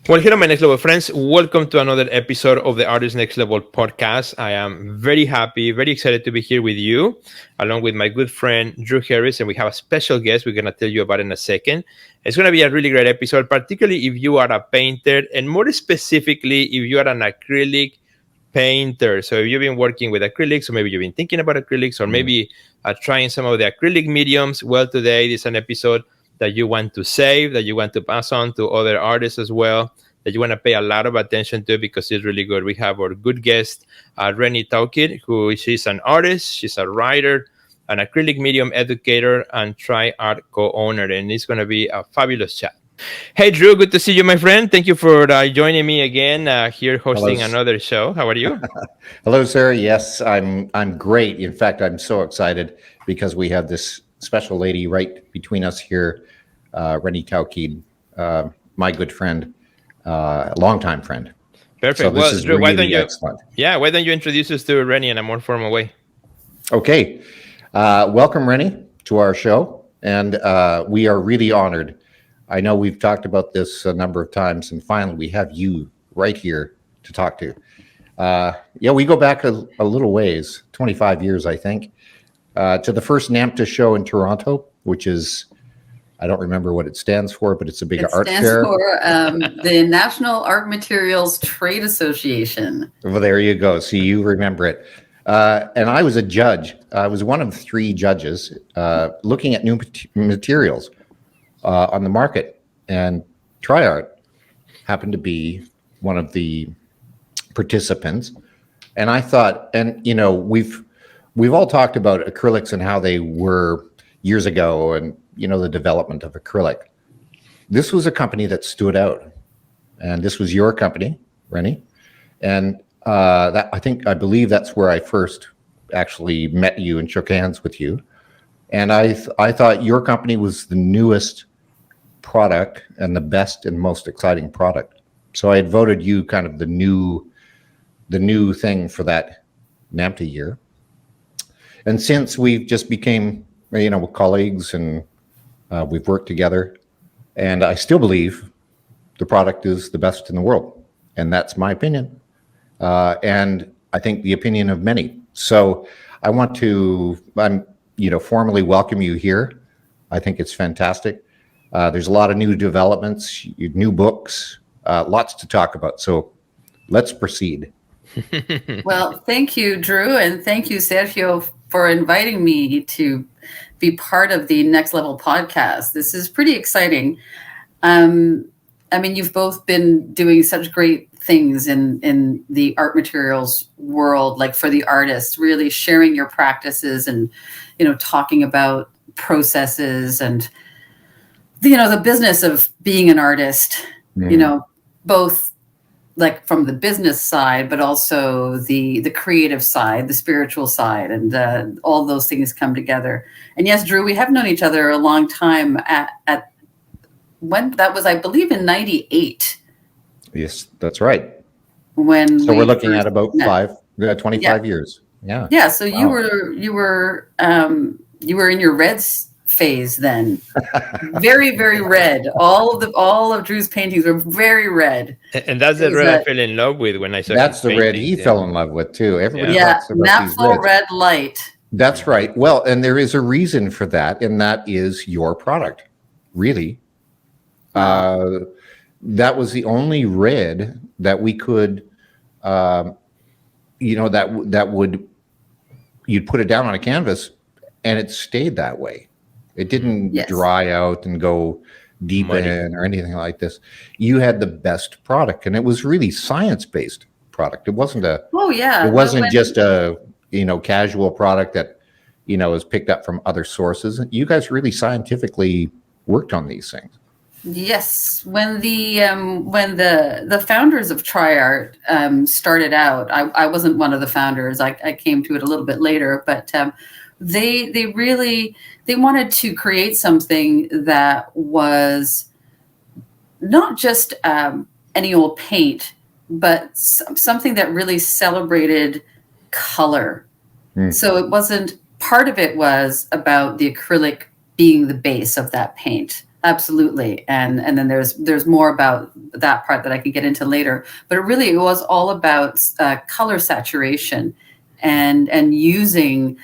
Well, hello, my next level friends. Welcome to another episode of the Artist Next Level podcast. I am very happy, very excited to be here with you, along with my good friend Drew Harris, and we have a special guest we're going to tell you about in a second. It's going to be a really great episode, particularly if you are a painter, and more specifically, if you are an acrylic painter. So if you've been working with acrylics, or maybe you've been thinking about acrylics, or maybe trying some of the acrylic mediums, well, today is an episode that you want to save, that you want to pass on to other artists as well, that you want to pay a lot of attention to because it's really good. We have our good guest, Rhéni Tauchid, she's an artist, she's a writer, an acrylic medium educator, and Tri-Art co-owner, and it's going to be a fabulous chat. Hey, Drew, good to see you, my friend. Thank you for joining me again here hosting another show. How are you? Hello, sir. Yes, I'm great. In fact, I'm so excited because we have this special lady right between us here, Rhéni Tauchid, my good friend, longtime friend. Perfect. So well, Drew, really excellent. Yeah, why don't you introduce us to Rhéni in a more formal way? Okay. Welcome, Rhéni, to our show. And we are really honored. I know we've talked about this a number of times, and finally we have you right here to talk to. Yeah, we go back a little ways, 25 years, I think, to the first NAMTA show in Toronto, which is, I don't remember what it stands for, but it's a big art fair. It stands for the National Art Materials Trade Association. Well, there you go. See, you remember it. And I was a judge. I was one of 3 judges looking at new materials on the market. And Tri-Art happened to be one of the participants. And I thought, and you know, we've all talked about acrylics and how they were years ago, and you know, the development of acrylic. This was a company that stood out, and this was your company, Rhéni. And that I believe that's where I first actually met you and shook hands with you. And I thought your company was the newest product and the best and most exciting product. So I had voted you kind of the new thing for that NAMTA year. And since we've just became, you know, colleagues, and we've worked together, and I still believe the product is the best in the world, and that's my opinion, and I think the opinion of many. So I want to, formally welcome you here. I think it's fantastic. There's a lot of new developments, new books, lots to talk about. So let's proceed. Well, thank you, Drew, and thank you, Sergio, for inviting me to be part of the Next Level podcast. This is pretty exciting. I mean, you've both been doing such great things in the art materials world, like for the artists, really sharing your practices and, you know, talking about processes and, you know, the business of being an artist, you know, both like from the business side, but also the creative side, the spiritual side, and all those things come together. And yes, Drew, we have known each other a long time at when that was, I believe, in 98. Yes, that's right. When so we're looking at about 25 years. Yeah. Yeah. So wow. you were in your Reds phase then. Very, very red. All of Drew's paintings were very red. And that's the red I fell in love with when I saw. That's the red he fell in love with too. Everybody talks about natural these red light. That's right. Well, and there is a reason for that, and that is your product. Really, that was the only red that we could, that would, you'd put it down on a canvas, and it stayed that way. It didn't dry out and go deep in or anything like this. You had the best product, and it was really science-based product. It wasn't a it wasn't just a casual product that is picked up from other sources. You guys really scientifically worked on these things. Yes, when the founders of Tri-Art started out, I wasn't one of the founders. I came to it a little bit later, but they wanted to create something that was not just any old paint, but something that really celebrated color. So it wasn't, part of it was about the acrylic being the base of that paint. Absolutely. And then there's more about that part that I could get into later. But it was all about color saturation and using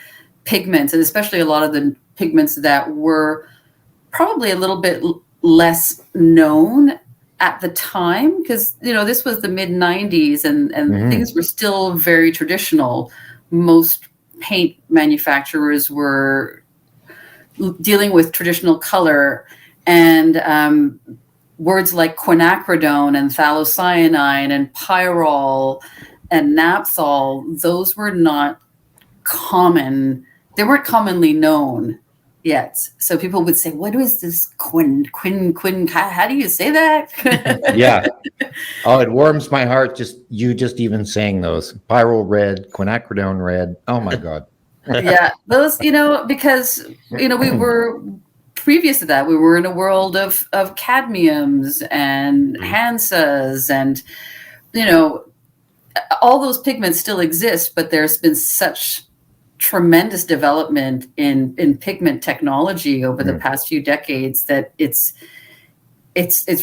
pigments, and especially a lot of the pigments that were probably a little bit less known at the time, because this was the mid 90s, and things were still very traditional. Most paint manufacturers were dealing with traditional color, and words like quinacridone and phthalocyanine and pyrrole and naphthol, those were not common. They weren't commonly known yet. So people would say, what is this quin, how do you say that? Yeah. Oh, it warms my heart just even saying those. Pyrrole red, quinacridone red. Oh my God. Yeah, those, because, we were, previous to that, we were in a world of cadmiums and Hansas, and, all those pigments still exist, but there's been such tremendous development in pigment technology over the past few decades that it's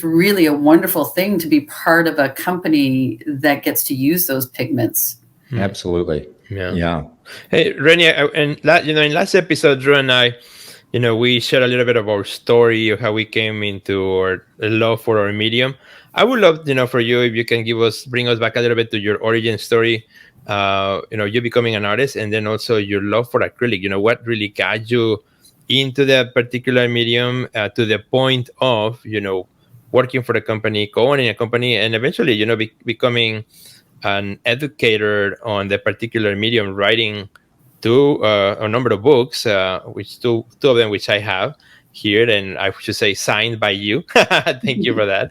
really a wonderful thing to be part of a company that gets to use those pigments. Absolutely. Yeah. Hey, Rhéni, in last episode, Drew and I, we shared a little bit of our story of how we came into our love for our medium. I would love, for you, if you can bring us back a little bit to your origin story. You becoming an artist, and then also your love for acrylic. What really got you into that particular medium to the point of, working for the company, co-owning a company, and eventually, becoming an educator on the particular medium, writing a number of books, which two of them, which I have here, and I should say signed by you. Thank you for that.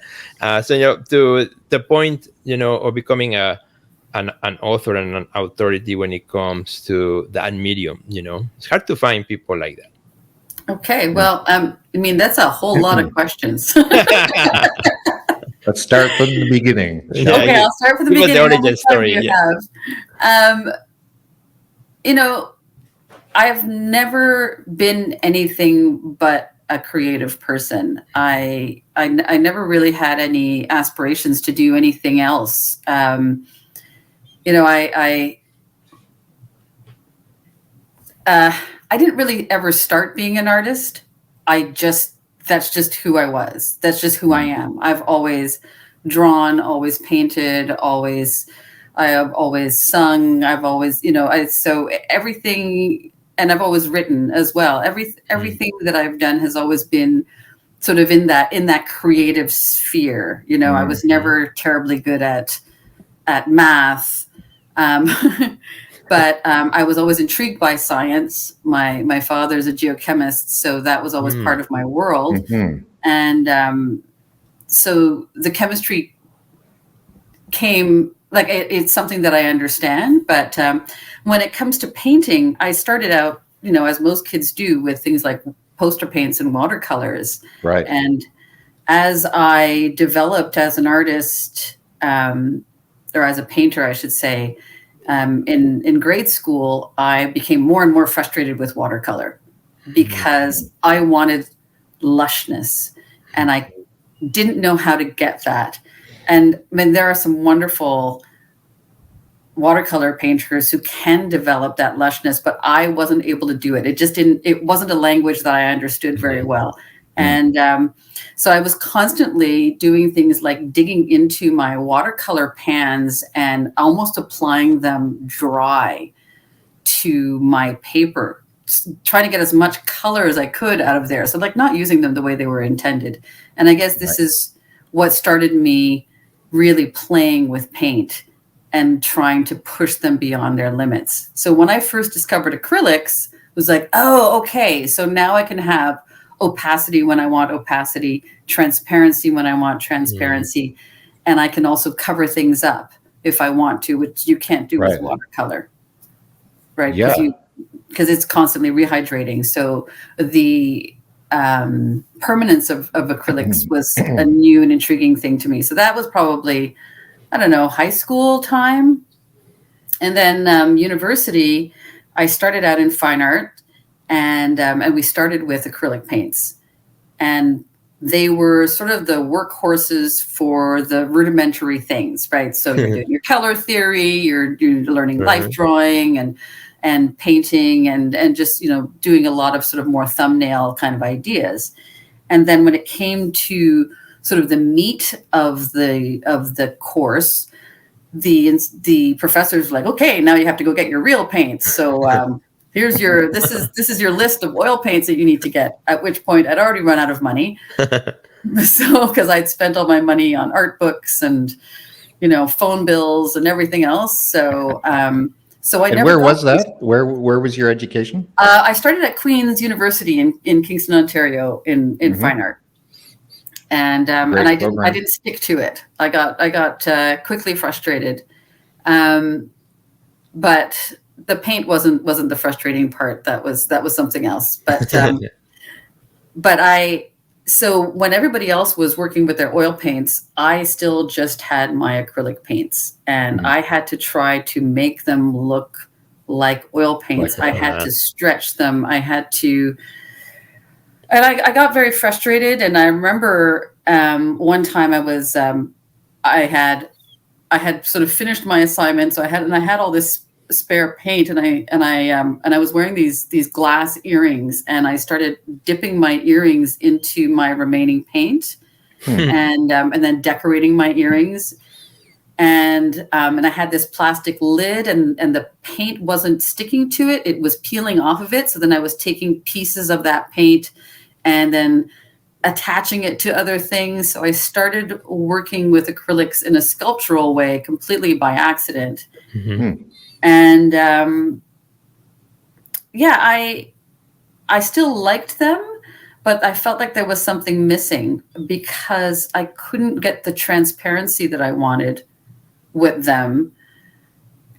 So, to the point, of becoming an author and an authority when it comes to that medium. It's hard to find people like that. Okay, well, that's a whole lot of questions. Let's start from the beginning. Okay, I'll start from the beginning. The origin story. I've never been anything but a creative person. I never really had any aspirations to do anything else. I didn't really ever start being an artist. That's just who I was. That's just who I am. I've always drawn, always painted, I have always sung. I've always, so everything, and I've always written as well. Everything that I've done has always been sort of in that creative sphere. I was never terribly good at math. But I was always intrigued by science. My father's a geochemist, so that was always part of my world. And so the chemistry came, like, it's something that I understand. But when it comes to painting, I started out, as most kids do, with things like poster paints and watercolors. Right. And as I developed as an artist, or as a painter, I should say, in grade school, I became more and more frustrated with watercolor because I wanted lushness, and I didn't know how to get that. And there are some wonderful watercolor painters who can develop that lushness, but I wasn't able to do it. It wasn't a language that I understood very well. And so I was constantly doing things like digging into my watercolor pans and almost applying them dry to my paper, trying to get as much color as I could out of there. So, like, not using them the way they were intended. And I guess this is what started me really playing with paint and trying to push them beyond their limits. So when I first discovered acrylics, it was like, oh, okay, so now I can have opacity when I want opacity, transparency when I want transparency, and I can also cover things up if I want to, which you can't do with watercolor, right? Yeah. Because it's constantly rehydrating. So the permanence of acrylics was a new and intriguing thing to me. So that was probably, I don't know, high school time. And then university, I started out in fine art, and we started with acrylic paints. And they were sort of the workhorses for the rudimentary things, right? So you're doing your color theory, you're learning life drawing and painting and just, doing a lot of sort of more thumbnail kind of ideas. And then when it came to sort of the meat of the course, the professors were like, okay, now you have to go get your real paints. So this is your list of oil paints that you need to get. At which point I'd already run out of money. So because I'd spent all my money on art books and phone bills and everything else. So so I and never. Where was that? Where was your education? I started at Queen's University in Kingston, Ontario, in fine art, and I didn't stick to it. I got quickly frustrated, but the paint wasn't the frustrating part. That was something else. But so when everybody else was working with their oil paints, I still just had my acrylic paints, and I had to try to make them look like oil paints. I had to stretch them. I had to, and I got very frustrated. And I remember one time I had sort of finished my assignment, so I had all this spare paint, and I was wearing these glass earrings, and I started dipping my earrings into my remaining paint, and then decorating my earrings, and I had this plastic lid, and the paint wasn't sticking to it; it was peeling off of it. So then I was taking pieces of that paint and then attaching it to other things. So I started working with acrylics in a sculptural way, completely by accident. And I still liked them, but I felt like there was something missing because I couldn't get the transparency that I wanted with them,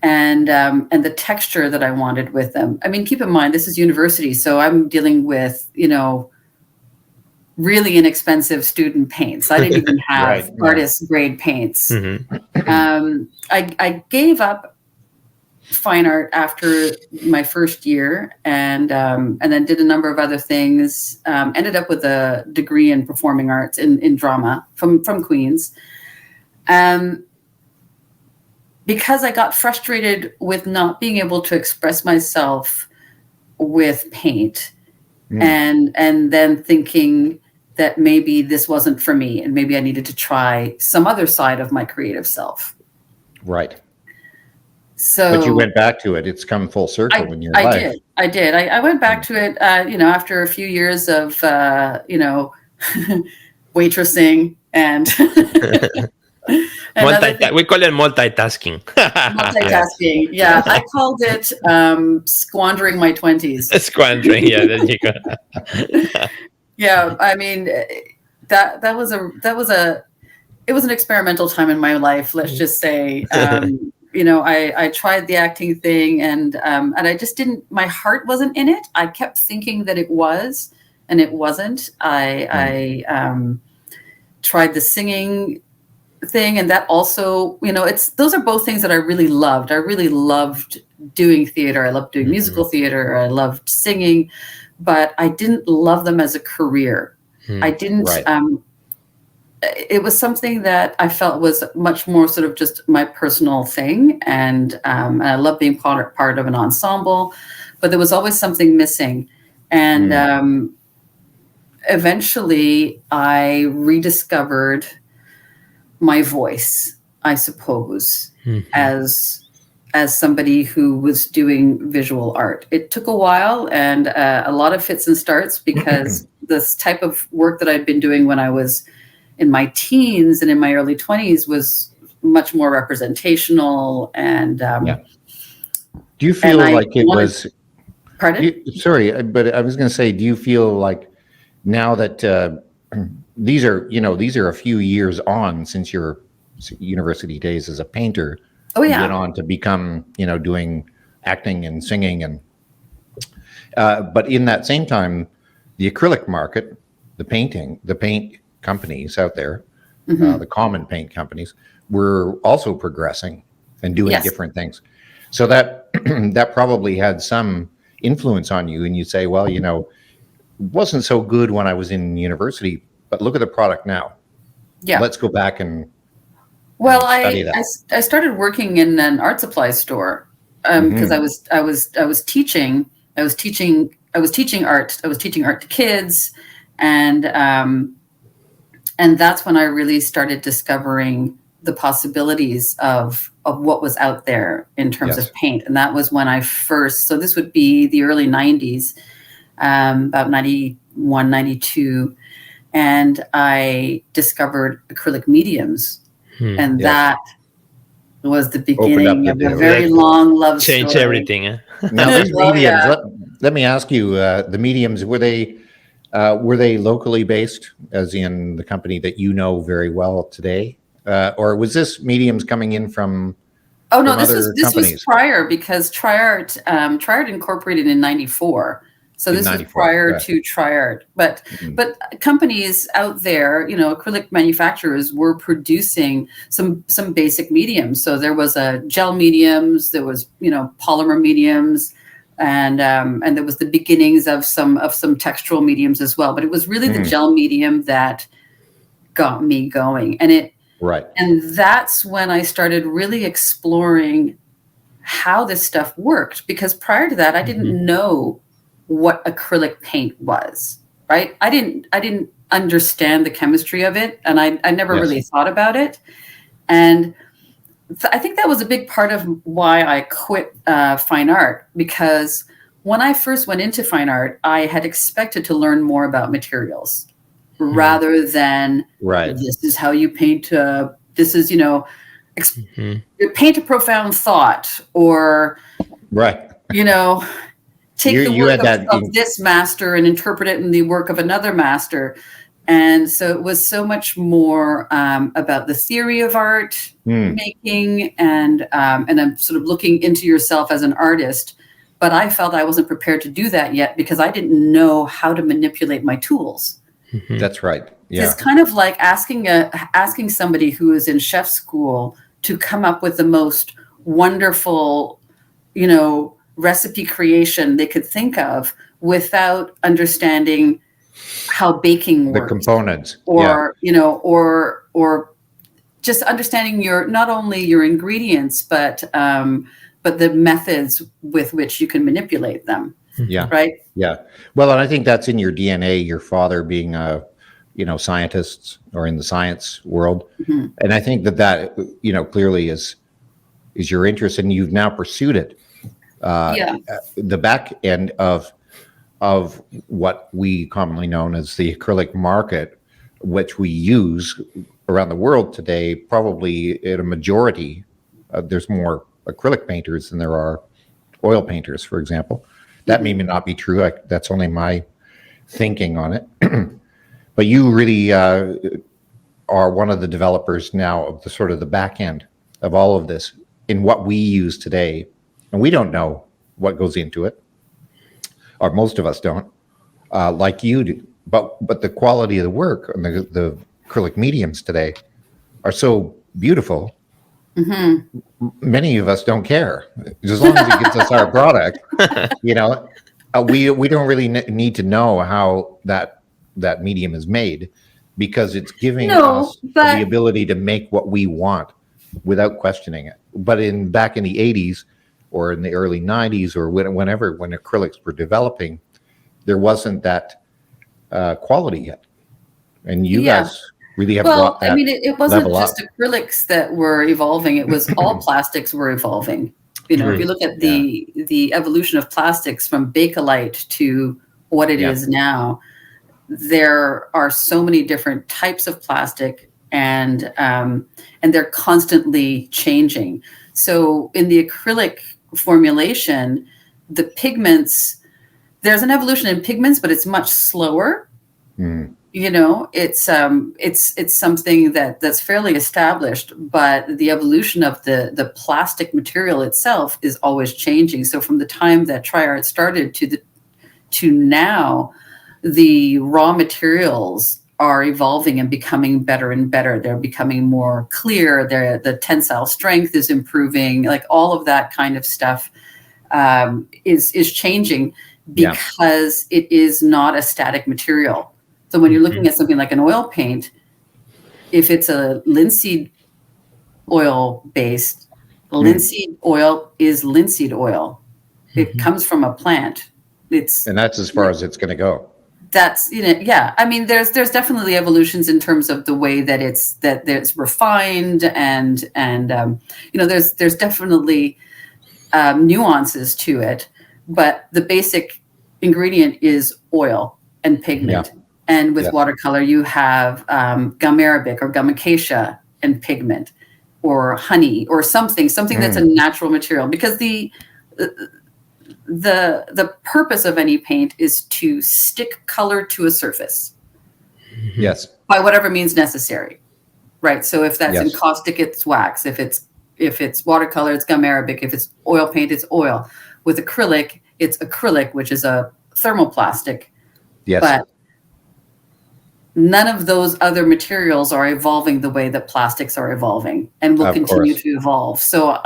and the texture that I wanted with them. I mean, keep in mind, this is university, so I'm dealing with, really inexpensive student paints. I didn't even have artist grade paints. I gave up fine art after my first year, and then did a number of other things. Ended up with a degree in performing arts in drama from Queen's, because I got frustrated with not being able to express myself with paint, and then thinking that maybe this wasn't for me, and maybe I needed to try some other side of my creative self. Right. So, but you went back to it. It's come full circle in your life. I did. I went back to it, after a few years of, waitressing and we call it multitasking. Multitasking. Yeah. I called it squandering my 20s. Squandering. Yeah. There you go. Yeah. I mean, it was an experimental time in my life. Let's just say, I tried the acting thing, and I just didn't. My heart wasn't in it. I kept thinking that it was, and it wasn't. I tried the singing thing, and that also, those are both things that I really loved. I really loved doing theater. I loved doing musical theater. I loved singing, but I didn't love them as a career. I didn't. It was something that I felt was much more sort of just my personal thing. And I love being part of an ensemble, but there was always something missing. And eventually I rediscovered my voice, I suppose, as somebody who was doing visual art. It took a while and a lot of fits and starts, because this type of work that I'd been doing when I was in my teens and in my early 20s was much more representational. And do you feel like it was? Pardon? Sorry, but I was going to say, do you feel like now that these are a few years on since your university days as a painter? Oh yeah. You went on to become, doing acting and singing, and but in that same time, the acrylic market, the paint companies out there, the common paint companies, were also progressing and doing different things. So that that probably had some influence on you, and you say, well, it wasn't so good when I was in university, but look at the product now. Yeah. Let's go back and well, study that. I started working in an art supply store because I was teaching art to kids, and that's when I really started discovering the possibilities of what was out there in terms of paint. And that was when I first, so this would be the early 90s, about 91, 92. And I discovered acrylic mediums. And that was the beginning of a very long love story. Changed everything. Eh? Now, these mediums, let me ask you, the mediums, were they locally based, as in the company that you know very well today? Or was this mediums coming in from this was prior, because Tri-Art incorporated in 94. So this was prior to Tri-Art, but companies out there, acrylic manufacturers were producing some basic mediums. So there was gel mediums, there was polymer mediums, and there was the beginnings of some textural mediums as well. But it was really the gel medium that got me going, and that's when I started really exploring how this stuff worked. Because prior to that, I didn't know what acrylic paint was, right? I didn't understand the chemistry of it, and I never really thought about it. And I think that was a big part of why I quit fine art, because when I first went into fine art, I had expected to learn more about materials rather than this is how you paint. This is paint a profound thought, or take the work of this master and interpret it in the work of another master. And so it was so much more about the theory of art making, and I'm sort of looking into yourself as an artist. But I felt I wasn't prepared to do that yet, because I didn't know how to manipulate my tools. That's right. Yeah. It's kind of like asking somebody who is in chef school to come up with the most wonderful, recipe creation they could think of without understanding how baking works, the components, or or just understanding not only your ingredients, but the methods with which you can manipulate them. Right. Well, and I think that's in your DNA, your father being scientists or in the science world. And I think that clearly is your interest, and you've now pursued it. The back end of what we commonly known as the acrylic market, which we use around the world today, probably in a majority, there's more acrylic painters than there are oil painters, for example. That may not be true. That's only my thinking on it. But you really are one of the developers now of the sort of the back end of all of this in what we use today. And we don't know what goes into it, or most of us don't, like you do. But the quality of the work and the acrylic mediums today are so beautiful. Many of us don't care, as long as it gets us our product. We don't really need to know how that medium is made, because it's giving us the ability to make what we want without questioning it. But back in the 80s or in the early 90s or when acrylics were developing, there wasn't that quality yet. And you guys really have brought that. It wasn't just acrylics that were evolving. It was all plastics were evolving. If you look at the evolution of plastics from Bakelite to what it is now, there are so many different types of plastic, and they're constantly changing. So in the acrylic formulation, the pigments, there's an evolution in pigments, but it's much slower. It's something that's fairly established, but the evolution of the plastic material itself is always changing. So from the time that Tri-Art started to now, the raw materials are evolving and becoming better and better. They're becoming more clear. The tensile strength is improving. Like all of that kind of stuff is changing, because it is not a static material. So when you're looking at something like an oil paint, if it's a linseed oil based, linseed oil is linseed oil. It comes from a plant. And that's as far as it's going to go. That's, yeah. I mean, there's definitely evolutions in terms of the way that it's refined, and there's definitely nuances to it, but the basic ingredient is oil and pigment. Yeah. And with watercolor, you have gum arabic or gum acacia and pigment, or honey, or something that's a natural material, because the purpose of any paint is to stick color to a surface. Yes. By whatever means necessary. Right. So if that's encaustic, it's wax. If it's watercolor, it's gum arabic. If it's oil paint, it's oil. With acrylic, it's acrylic, which is a thermoplastic. Yes. But none of those other materials are evolving the way that plastics are evolving, and will continue to evolve. So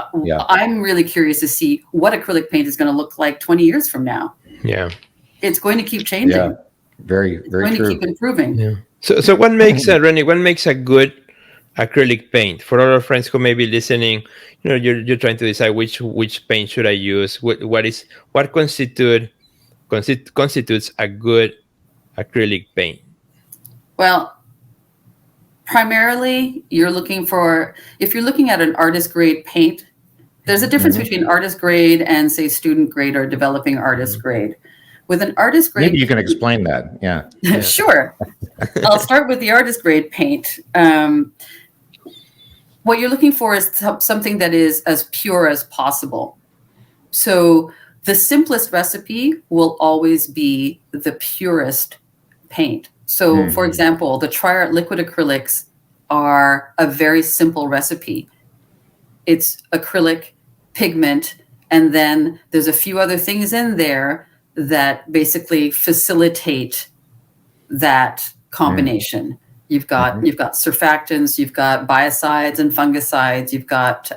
I'm really curious to see what acrylic paint is going to look like 20 years from now. Yeah. It's going to keep changing. Yeah. Very, very it's going true. to keep improving. Yeah. So what makes Rhéni, what makes a good acrylic paint? For all our friends who may be listening, you're trying to decide which paint should I use. What constitutes a good acrylic paint? Well, primarily if you're looking at an artist grade paint, there's a difference between artist grade and, say, student grade or developing artist grade. With an artist grade, maybe you can explain that. Yeah. Sure. I'll start with the artist grade paint. What you're looking for is something that is as pure as possible. So the simplest recipe will always be the purest paint. So, for example, the Tri-Art liquid acrylics are a very simple recipe. It's acrylic, pigment, and then there's a few other things in there that basically facilitate that combination. You've got surfactants, you've got biocides and fungicides, you've got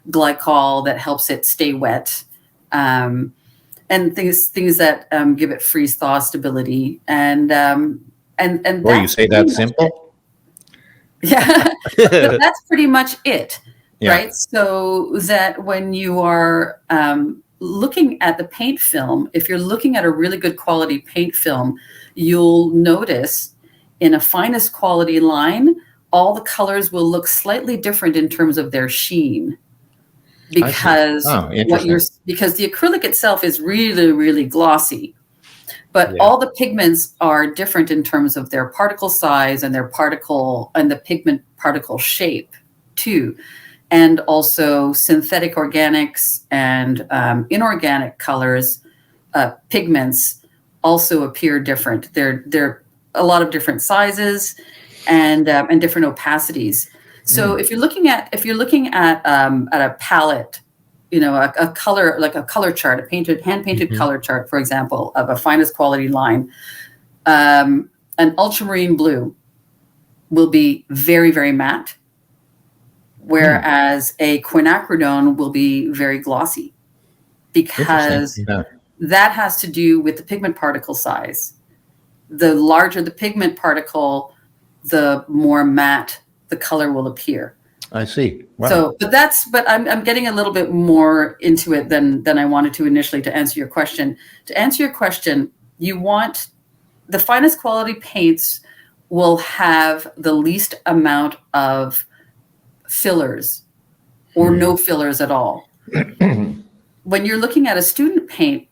glycol that helps it stay wet. And things that give it freeze thaw stability, and Boy, you say that simple? Yeah, but that's pretty much it, right? So that when you are looking at the paint film, if you're looking at a really good quality paint film, you'll notice in a finest quality line, all the colors will look slightly different in terms of their sheen. Because because the acrylic itself is really, really glossy, but all the pigments are different in terms of their particle size and the pigment particle shape too, and also synthetic organics and inorganic colors, pigments also appear different. They're a lot of different sizes and different opacities. So if you're looking at a palette, a color, like a color chart, hand painted color chart, for example, of a finest quality line, an ultramarine blue will be very, very matte, whereas a quinacridone will be very glossy, because that has to do with the pigment particle size. The larger the pigment particle, the more matte the color will appear. I see. Wow. So, but I'm getting a little bit more into it than I wanted to initially to answer your question. To answer your question, you want the finest quality paints will have the least amount of fillers or no fillers at all. When you're looking at a student paint,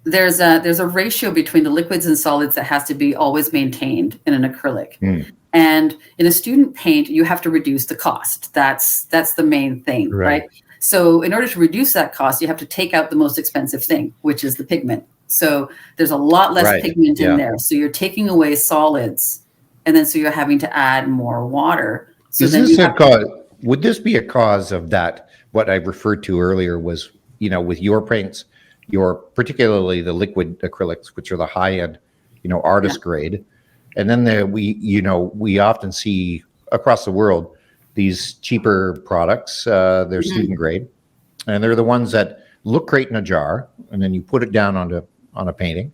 there's a ratio between the liquids and solids that has to be always maintained in an acrylic. And in a student paint, you have to reduce the cost. That's the main thing, right? So in order to reduce that cost, you have to take out the most expensive thing, which is the pigment. So there's a lot less pigment in there. So you're taking away solids, and then so you're having to add more water. So would this be a cause of that? What I referred to earlier was, with your paints, particularly the liquid acrylics, which are the high end, artist grade. And then we often see across the world these cheaper products. They're student grade, and they're the ones that look great in a jar, and then you put it down on a painting,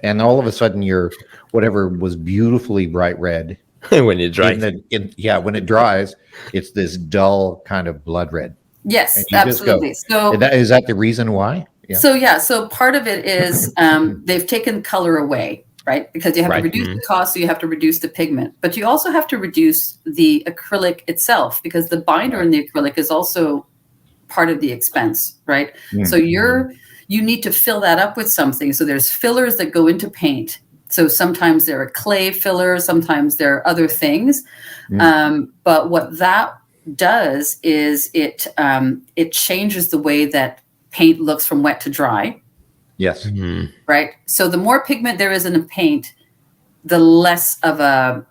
and all of a sudden your whatever was beautifully bright red, when it dries. when it dries, it's this dull kind of blood red. Yes, And you absolutely. just go, is that the reason why? Yeah. So part of it is they've taken color away, right? Because you have to reduce the cost, so you have to reduce the pigment. But you also have to reduce the acrylic itself, because the binder in the acrylic is also part of the expense, right? So you need to fill that up with something. So there's fillers that go into paint. So sometimes there are clay fillers, sometimes there are other things. But what that does is it changes the way that paint looks from wet to dry. Yes. Right. So the more pigment there is in a paint, the less of the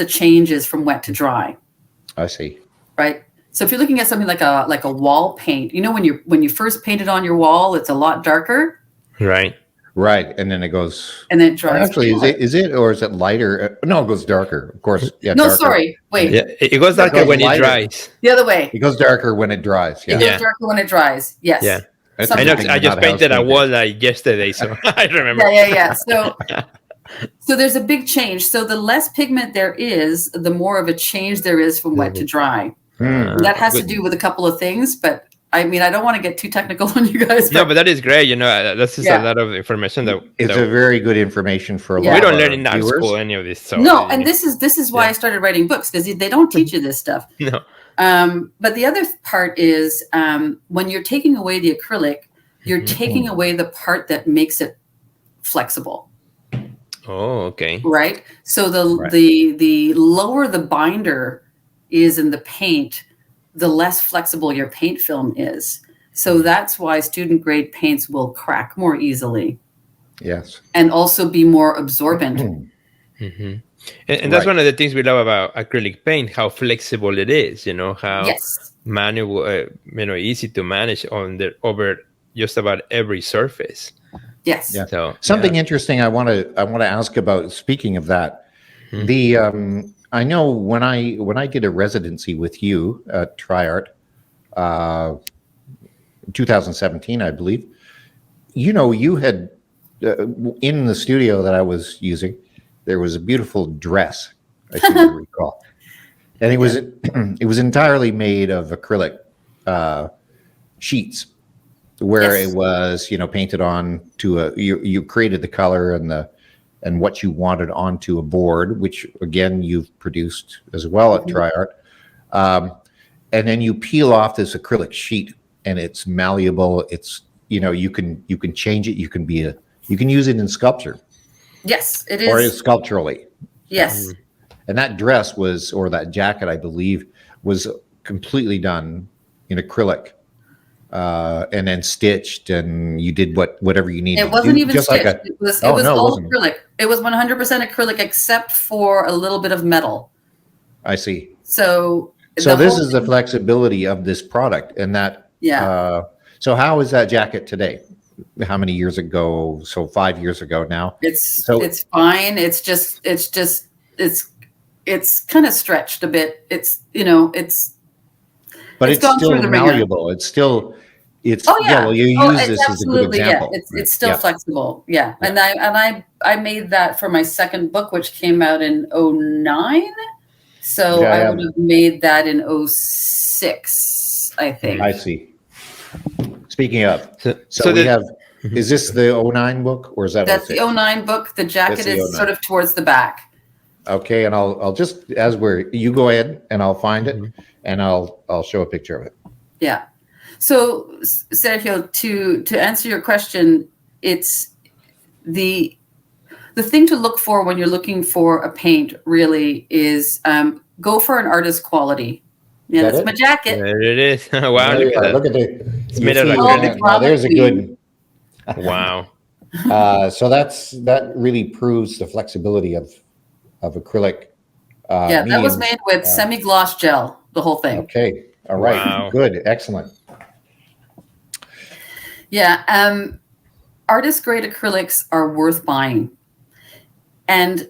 change is from wet to dry. I see. Right. So if you're looking at something like a wall paint, when you first paint it on your wall, it's a lot darker. Right. Right, and then it goes. And then it dries. Actually, is it or is it lighter? No, it goes darker. Of course. Yeah. No, darker. sorry. Wait. Yeah, it goes darker when it dries. The other way. It goes darker when it dries. Yeah. It goes darker when it dries. Yes. Yeah. I know. I just painted a wall like yesterday, so I remember. Yeah. So there's a big change. So the less pigment there is, the more of a change there is from wet to dry. That has to do with a couple of things, but I mean, I don't want to get too technical on you guys. No, but that is great. That's just a lot of information it's a very good information for a lot. We don't learn in art school any of this. So no, and this is why I started writing books, because they don't teach you this stuff. No. But the other part is when you're taking away the acrylic, you're taking away the part that makes it flexible. Oh, okay. Right. So the lower the binder is in the paint, the less flexible your paint film is. So that's why student grade paints will crack more easily. Yes. And also be more absorbent. And that's one of the things we love about acrylic paint, how flexible it is, how manual, easy to manage over just about every surface. Yes. Yeah. So something interesting I want to ask about, speaking of that, I know when I did a residency with you at Tri-Art, 2017, I believe, you had in the studio that I was using, there was a beautiful dress, I seem to recall, and it was entirely made of acrylic sheets, where it was painted on to you created the color and what you wanted onto a board, which again you've produced as well at Tri-Art, and then you peel off this acrylic sheet, and it's malleable. It's you can change it. You can use it in sculpture. Yes, it is. Or sculpturally. Yes. And that dress or that jacket, I believe, was completely done in acrylic. And then stitched, and you did whatever you needed. It wasn't even just stitched. Like it was all acrylic. It was 100% acrylic, except for a little bit of metal. I see. So this is the flexibility of this product, and that. Yeah. So how is that jacket today? How many years ago? So 5 years ago now. It's fine. It's kind of stretched a bit. But it's still malleable. Well, you use this as a good example. It's still flexible. Yeah. And I made that for my second book, which came out in 2009. So I would have made that in 2006, I think. I see. Speaking of, so we have, is this the 2009 book, or is that? That's the 2009 book. The jacket is sort of towards the back. Okay. And I'll just, you go ahead and I'll find it, and I'll show a picture of it. Yeah. So, Sergio, to answer your question, it's the thing to look for when you're looking for a paint really is go for an artist quality. Yeah, that's my jacket. There it is. Wow. Look at it's made out of acrylic. There's a good. Wow. So that really proves the flexibility of acrylic. That was made with semi-gloss gel, the whole thing. Okay. All right. Wow. Good. Excellent. Yeah. Artist grade acrylics are worth buying. And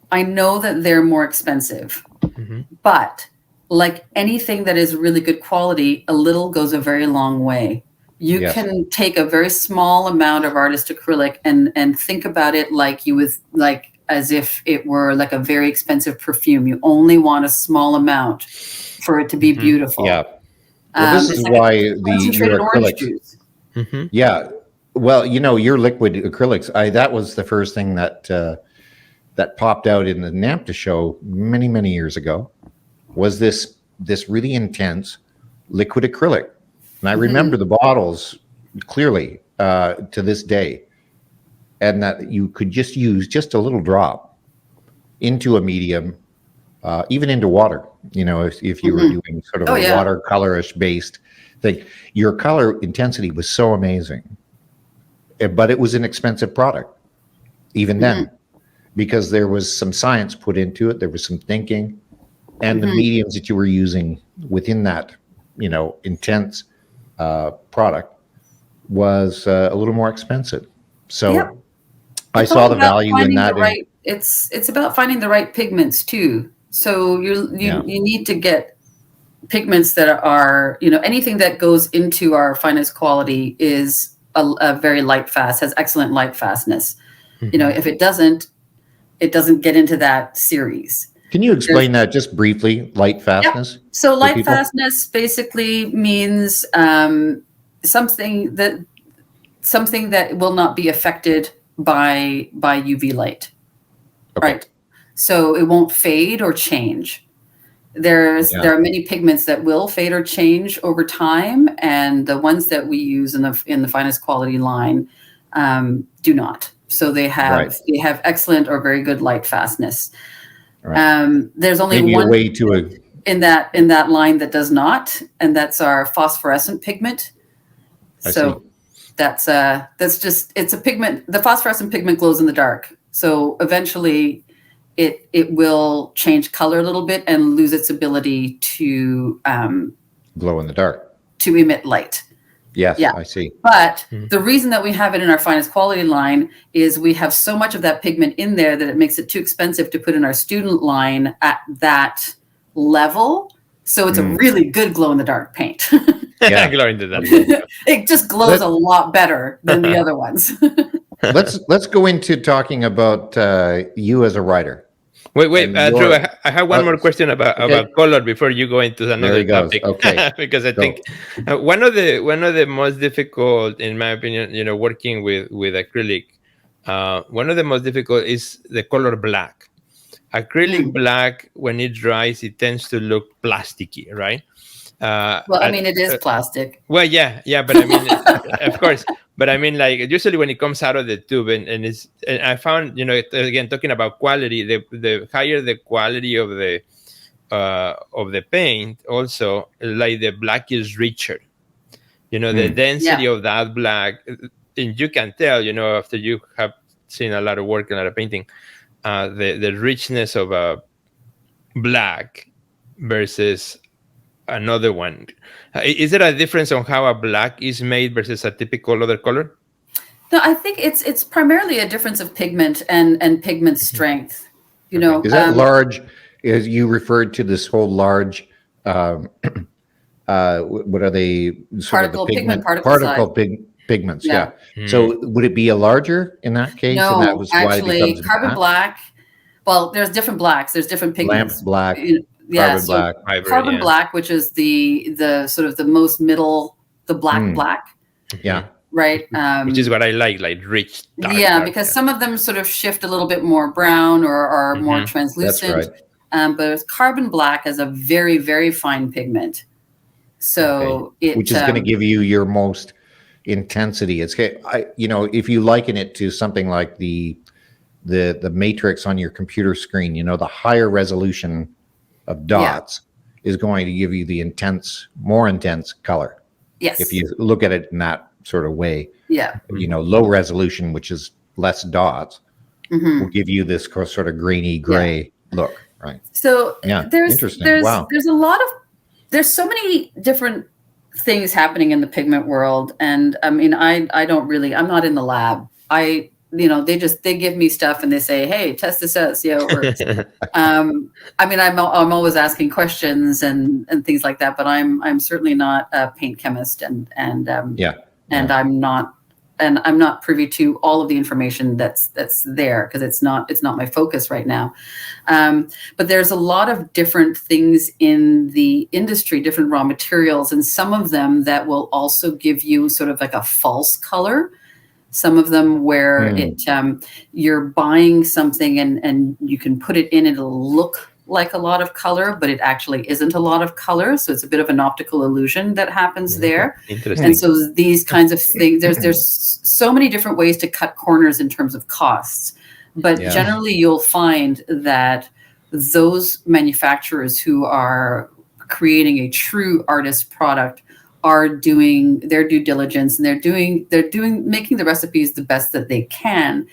I know that they're more expensive, but like anything that is really good quality, a little goes a very long way. You Yes. can take a very small amount of artist acrylic and think about it like as if it were like a very expensive perfume. You only want a small amount for it to be beautiful. Yeah. Well, this is it's why your your orange acrylics. juice. Yeah. Well, your liquid acrylics. That was the first thing that popped out in the NAMTA show many years ago. Was this really intense liquid acrylic? And I remember the bottles clearly to this day, and that you could just use just a little drop into a medium, even into water. If you were doing sort of a watercolorish based thing, your color intensity was so amazing. But it was an expensive product, even then, because there was some science put into it. There was some thinking, and the mediums that you were using within that, intense product was a little more expensive. So I saw the value in that. It's about finding the right pigments too. So you need to get pigments that are, anything that goes into our finest quality is a very light fast, has excellent light fastness. If it doesn't get into that series. Can you explain that just briefly, light fastness? Yep. So light fastness basically means something that will not be affected by UV light. Okay. Right. So it won't fade or change. There are many pigments that will fade or change over time, and the ones that we use in the finest quality line do not. So they have excellent or very good light fastness. Right. There's only maybe one way to in that line that does not, and that's our phosphorescent pigment. I see. That's just, it's a pigment. The phosphorescent pigment glows in the dark. So eventually it will change color a little bit and lose its ability to glow in the dark, to emit light. Yes, yeah. I see. But the reason that we have it in our finest quality line is we have so much of that pigment in there that it makes it too expensive to put in our student line at that level. So it's a really good glow in the dark paint. Yeah, glow in the dark. It just glows a lot better than the other ones. Let's go into talking about you as a writer. Wait, Drew, I have one more question about color before you go into another topic. Okay. Because I think one of the most difficult, in my opinion, working with acrylic, one of the most difficult is the color black. Acrylic black, when it dries, it tends to look plasticky, right? It is plastic. Well, yeah, but I mean, of course. But I mean, like, usually when it comes out of the tube, and I found, again, talking about quality, the higher the quality of the paint, also, like, the black is richer. The density of that black, and you can tell, after you have seen a lot of work and a lot of painting, the richness of a black versus another one. Is there a difference on how a black is made versus a typical other color? No, I think it's primarily a difference of pigment and pigment strength. Is that large? As you referred to this whole large, what are they? Particle pigments. Yeah. So would it be a larger in that case? No, and that was actually, why it carbon black. Well, there's different blacks. There's different pigments. Lamp black. Carbon black, which is the sort of the most middle, the black. Yeah. Right. Which is what I like rich. Dark, because some of them sort of shift a little bit more brown or are more translucent. That's right. But carbon black is a very, very fine pigment. So which is going to give you your most intensity. It's if you liken it to something like the matrix on your computer screen, the higher resolution of dots is going to give you the more intense color. Yes. If you look at it in that sort of way. Yeah. Low resolution, which is less dots, will give you this sort of grainy gray look, right? So there's interesting. There's so many different things happening in the pigment world, and I mean, I'm not in the lab. They give me stuff and they say, hey, test this out, see how it works. I'm always asking questions and things like that, but I'm certainly not a paint chemist and and I'm not privy to all of the information that's there, because it's not my focus right now. But there's a lot of different things in the industry, different raw materials, and some of them that will also give you sort of like a false color. Some of them where you're buying something and you can put it in, it'll look like a lot of color, but it actually isn't a lot of color. So it's a bit of an optical illusion that happens there. Interesting. And so these kinds of things, there's so many different ways to cut corners in terms of costs. But generally you'll find that those manufacturers who are creating a true artist product are doing their due diligence, and they're making the recipes the best that they can.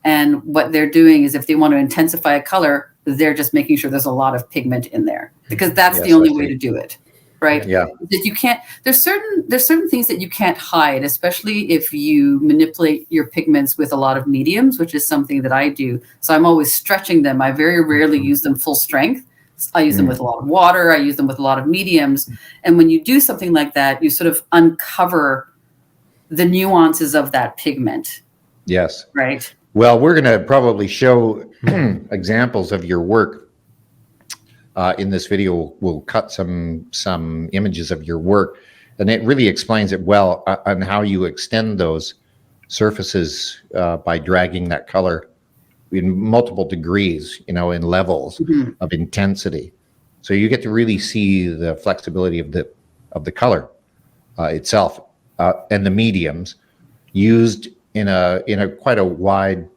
And what they're doing is, if they want to intensify a color, they're just making sure there's a lot of pigment in there, because that's the only way to do it, right? Yeah. That you can't. There's certain things that you can't hide, especially if you manipulate your pigments with a lot of mediums, which is something that I do. So I'm always stretching them. I very rarely use them full strength. I use them with a lot of water. I use them with a lot of mediums. And when you do something like that, you sort of uncover the nuances of that pigment. Yes. Right. Well, we're going to probably show examples of your work in this video. We'll cut some images of your work, and it really explains it well on how you extend those surfaces by dragging that color in multiple degrees, in levels of intensity. So you get to really see the flexibility of the color itself and the mediums used in a quite a wide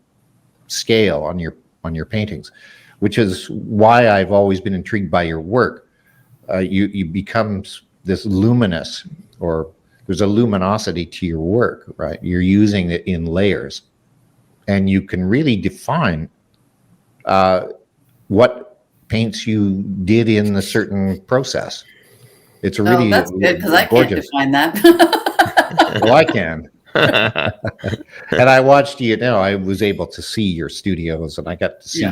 scale on your paintings, which is why I've always been intrigued by your work. You become this luminous, or there's a luminosity to your work, right? You're using it in layers, and you can really define what paints you did in a certain process. It's a really that's good, because I can't define that. Well, I can. And I watched I was able to see your studios, and I got to see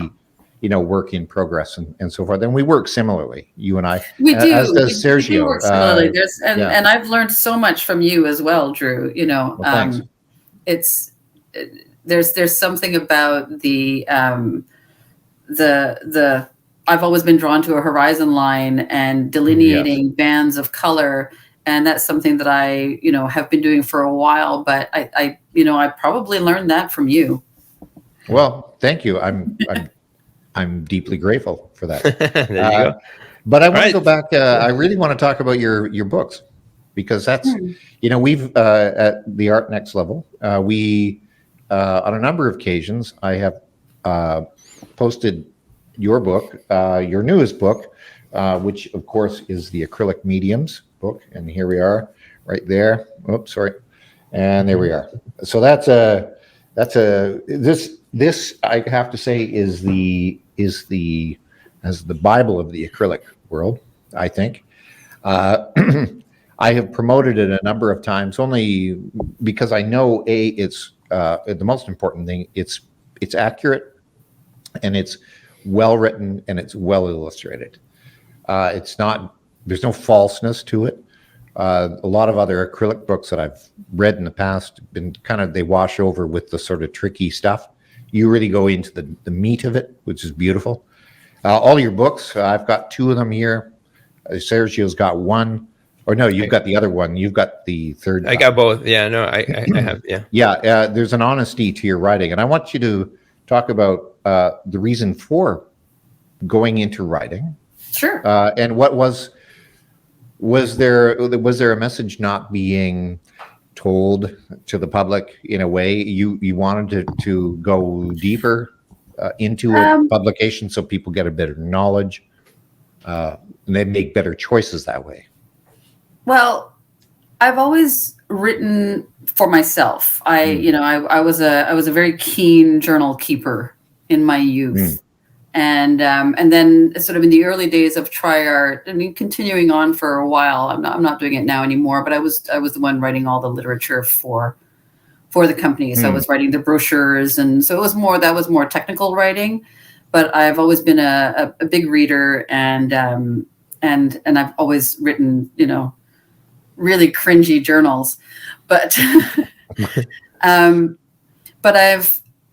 work in progress and so forth. And we work similarly, you and I. We do. As does Sergio. We do work similarly. And I've learned so much from you as well, Drew. Well, thanks. There's something about the I've always been drawn to a horizon line and delineating bands of color. And that's something that I, have been doing for a while, but I probably learned that from you. Well, thank you. I'm deeply grateful for that. There you go. But I want to go back. I really want to talk about your books, because that's, we've at the Art Next Level, we on a number of occasions, I have posted your book, your newest book, which of course is the Acrylic Mediums book, and here we are, right there. Oops, sorry, and there we are. So this I have to say is the Bible of the acrylic world, I think. I have promoted it a number of times, only because I know it's the most important thing. It's accurate, and it's well written, and it's well illustrated. There's no falseness to it. A lot of other acrylic books that I've read in the past been they wash over with the sort of tricky stuff. You really go into the meat of it, which is beautiful. All your books, I've got 2 of them here. Sergio's got 1. Or no, you've got the other one. You've got the third. I got both. Yeah, no, I have. Yeah. Yeah, there's an honesty to your writing, and I want you to talk about the reason for going into writing. Sure. And what was there a message not being told to the public in a way? You wanted to go deeper into a publication so people get a better knowledge, and they make better choices that way. Well, I've always written for myself. I was a very keen journal keeper in my youth. And then sort of in the early days of Tri-Art, continuing on for a while. I'm not doing it now anymore, but I was the one writing all the literature for the company. So I was writing the brochures, and so that was more technical writing. But I've always been a big reader, and I've always written really cringy journals. but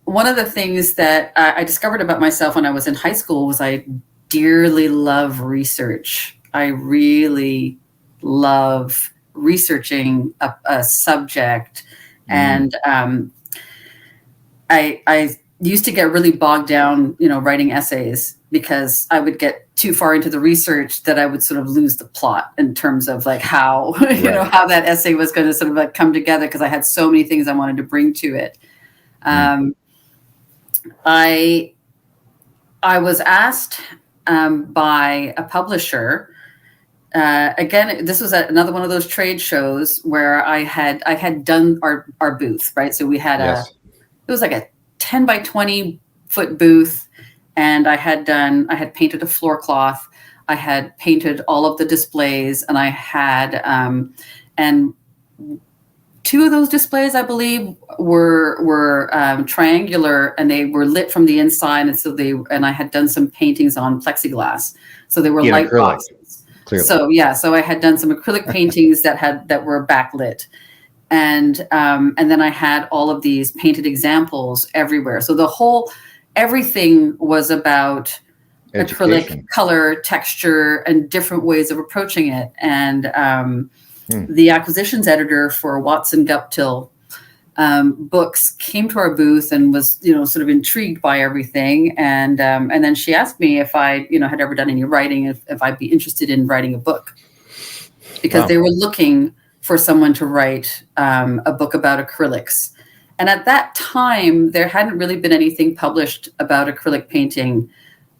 one of the things that I discovered about myself when I was in high school was I dearly love research. I really love researching a subject, and I used to get really bogged down, writing essays, because I would get too far into the research that I would sort of lose the plot in terms of like how, how that essay was going to sort of like come together, because I had so many things I wanted to bring to it. I was asked by a publisher. Again, this was at another one of those trade shows where I had done our booth, right? So we had it was like a 10 by 20 foot booth, and I had painted a floor cloth. I had painted all of the displays, and I had and two of those displays, I believe, were triangular, and they were lit from the inside, and I had done some paintings on plexiglass, so they were light boxes. Clearly. So I had done some acrylic paintings that were backlit, and then I had all of these painted examples everywhere. So everything was about education, acrylic, color, texture, and different ways of approaching it. And the acquisitions editor for Watson Guptill books came to our booth and was, sort of intrigued by everything. And then she asked me if I, had ever done any writing, if I'd be interested in writing a book, because they were looking for someone to write a book about acrylics. And at that time, there hadn't really been anything published about acrylic painting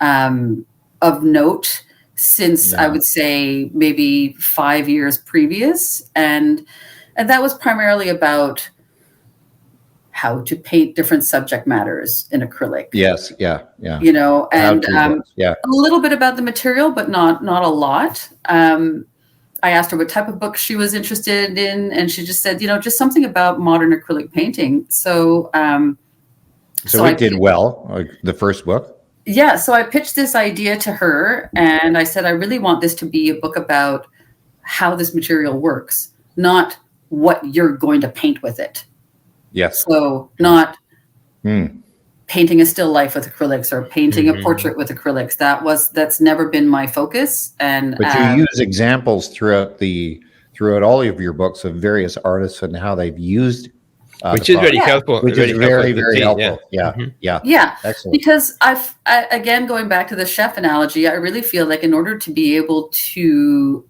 of note since I would say maybe 5 years previous. And that was primarily about how to paint different subject matters in acrylic. Yes, yeah. And a little bit about the material, but not a lot. I asked her what type of book she was interested in, and she just said, just something about modern acrylic painting. So it did well, the first book. Yeah, so I pitched this idea to her, and I said, I really want this to be a book about how this material works, not what you're going to paint with it. Yes. So not painting a still life with acrylics or painting a portrait with acrylics. That's never been my focus. But you use examples throughout all of your books of various artists and how they've used, which is very helpful. Which is very, very helpful. Yeah. Excellent. Because again, going back to the chef analogy, I really feel like in order to be able to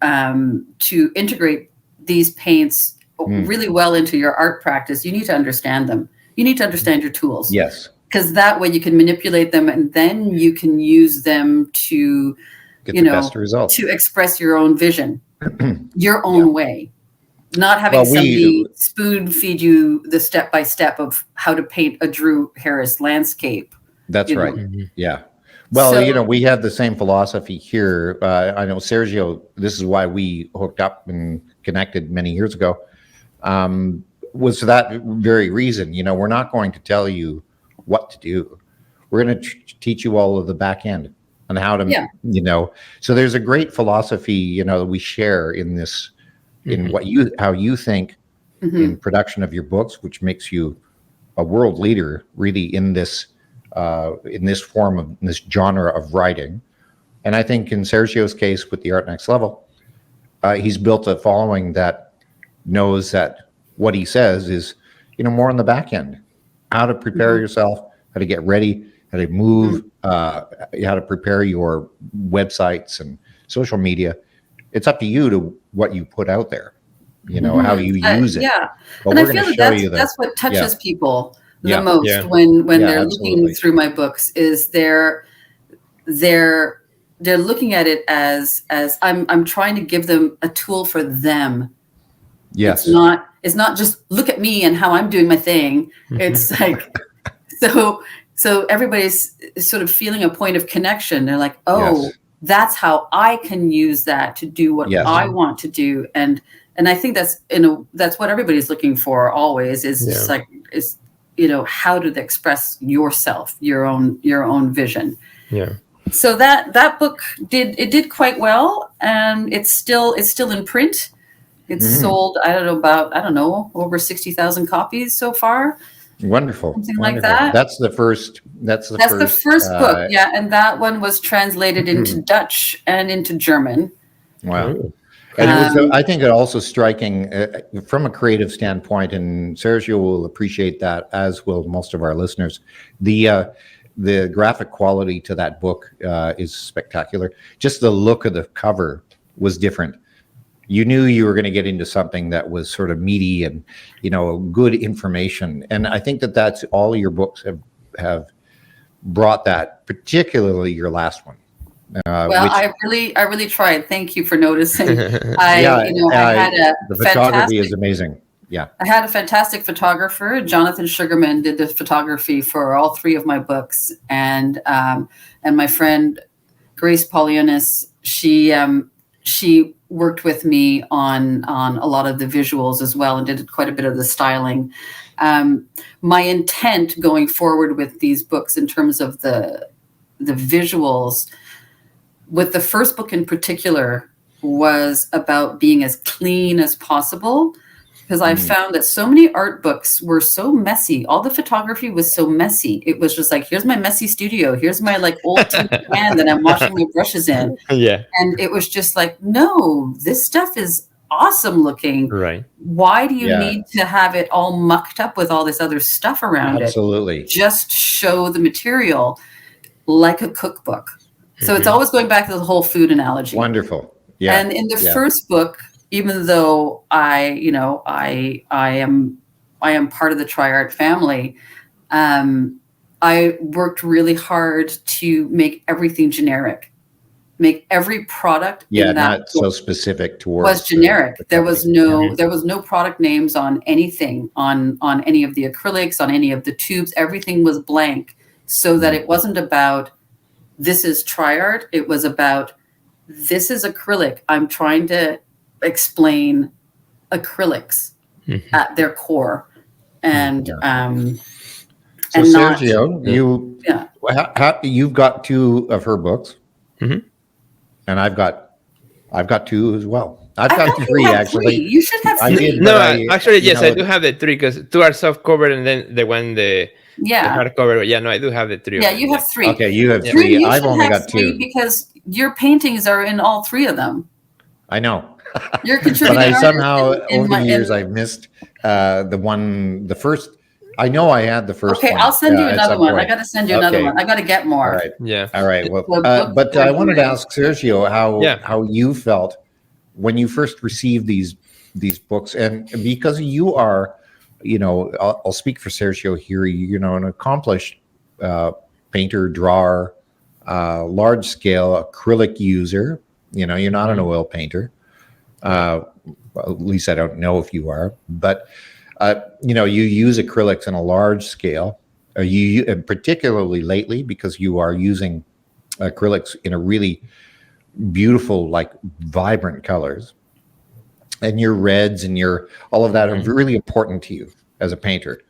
integrate these paints really well into your art practice, you need to understand them. You need to understand your tools. Yes. Because that way you can manipulate them, and then you can use them to, get the best results, to express your own vision, your own way. Not having somebody spoon feed you the step-by-step of how to paint a Drew Harris landscape. That's right. Yeah. Well, we have the same philosophy here. I know Sergio, this is why we hooked up and connected many years ago, was for that very reason. We're not going to tell you what to do. We're going to teach you all of the back end on how to, so there's a great philosophy, that we share in this, in how you think in production of your books, which makes you a world leader really in this form of this genre of writing. And I think in Sergio's case with the Art Next Level, he's built a following that knows that what he says is, more on the back end, how to prepare yourself, how to get ready, how to move, how to prepare your websites and social media. It's up to you to what you put out there, how you use it. Yeah. But and I feel that's what touches people the most when they're looking through my books, is they're looking at it as I'm trying to give them a tool for them. Yes. It's not just look at me and how I'm doing my thing. It's like, so everybody's sort of feeling a point of connection. They're like, that's how I can use that to do what I want to do. And I think that's what everybody's looking for always is just like, how to express yourself, your own vision. Yeah. So that book did quite well, and it's still in print. It's sold, I don't know, over 60,000 copies so far. Wonderful. Something Wonderful. like that. That's the first. That's the first book. Yeah. And that one was translated into Dutch and into German. Wow. And it was, I think, it also striking from a creative standpoint, and Sergio will appreciate that, as will most of our listeners. The graphic quality to that book is spectacular. Just the look of the cover was different. You knew you were going to get into something that was sort of meaty and, good information. And I think that's all your books have brought that, particularly your last one. I really tried. Thank you for noticing. I had the photography is amazing. Yeah, I had a fantastic photographer. Jonathan Sugarman did the photography for all three of my books, and my friend Grace Polyanis, she worked with me on a lot of the visuals as well, and did quite a bit of the styling. My intent going forward with these books in terms of the visuals, with the first book in particular, was about being as clean as possible, because I found that so many art books were so messy. All the photography was so messy. It was just like, here's my messy studio. Here's my old tin can that I'm washing my brushes in. Yeah. And it was just like, no, this stuff is awesome looking. Right. Why do you need to have it all mucked up with all this other stuff around Absolutely. it? Just show the material like a cookbook. So it's always going back to the whole food analogy. Wonderful. Yeah. And in the first book, even though I am part of the Tri-Art family, I worked really hard to make everything generic. Make every product in that not so specific towards was generic. There was no product names on anything, on any of the acrylics, on any of the tubes. Everything was blank, so that it wasn't about this is Tri-Art. It was about this is acrylic. I'm trying to explain acrylics at their core, and so and Sergio, you've got two of her books, and I've got two as well. I've got three actually. You should have three. I did, actually, yes, I do have the three, because two are soft covered, and then the hardcover. Yeah, no, I do have the three. Yeah, you have three. Okay, you have three. I've only got two because your paintings are in all three of them. I know. You're contributing. But I somehow over the years I've missed the first. I know I had the first one. Okay, I'll send you another one. I got to send you another one. I got to get more. All right. Yeah. All right. Well, but I wanted to ask Sergio how you felt when you first received these books, and because you are, I'll speak for Sergio here. An accomplished painter, drawer, large scale acrylic user. You're not an oil painter. At least I don't know if you are, but you use acrylics on a large scale. Particularly lately, because you are using acrylics in a really beautiful, vibrant colors, and your reds and all of that are really important to you as a painter.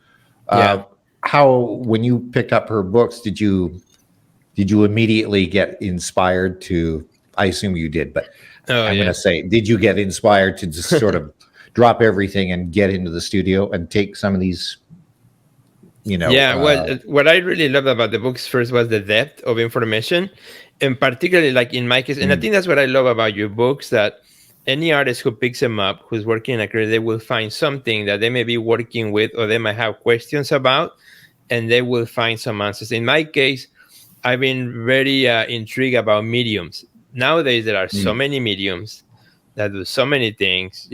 How, when you picked up her books, did you immediately get inspired to? I assume you did, but I'm going to say, did you get inspired to just sort of drop everything and get into the studio and take some of these? What I really loved about the books first was the depth of information, and particularly in my case, and I think that's what I love about your books, that any artist who picks them up, who's working in acrylic, they will find something that they may be working with, or they might have questions about, and they will find some answers. In my case, I've been very intrigued about mediums. Nowadays, there are so many mediums that do so many things,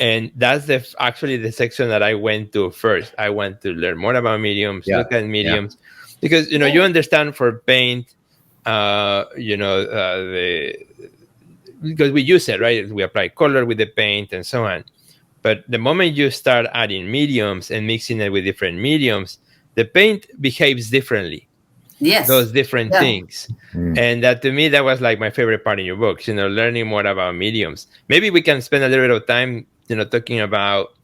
and that's actually the section that I went to first. I went to learn more about mediums, look at mediums, because you understand for paint, because we use it, right? We apply color with the paint and so on. But the moment you start adding mediums and mixing it with different mediums, the paint behaves differently. Yes, those different things. And that, to me, that was my favorite part in your books, learning more about mediums. Maybe we can spend a little bit of time talking about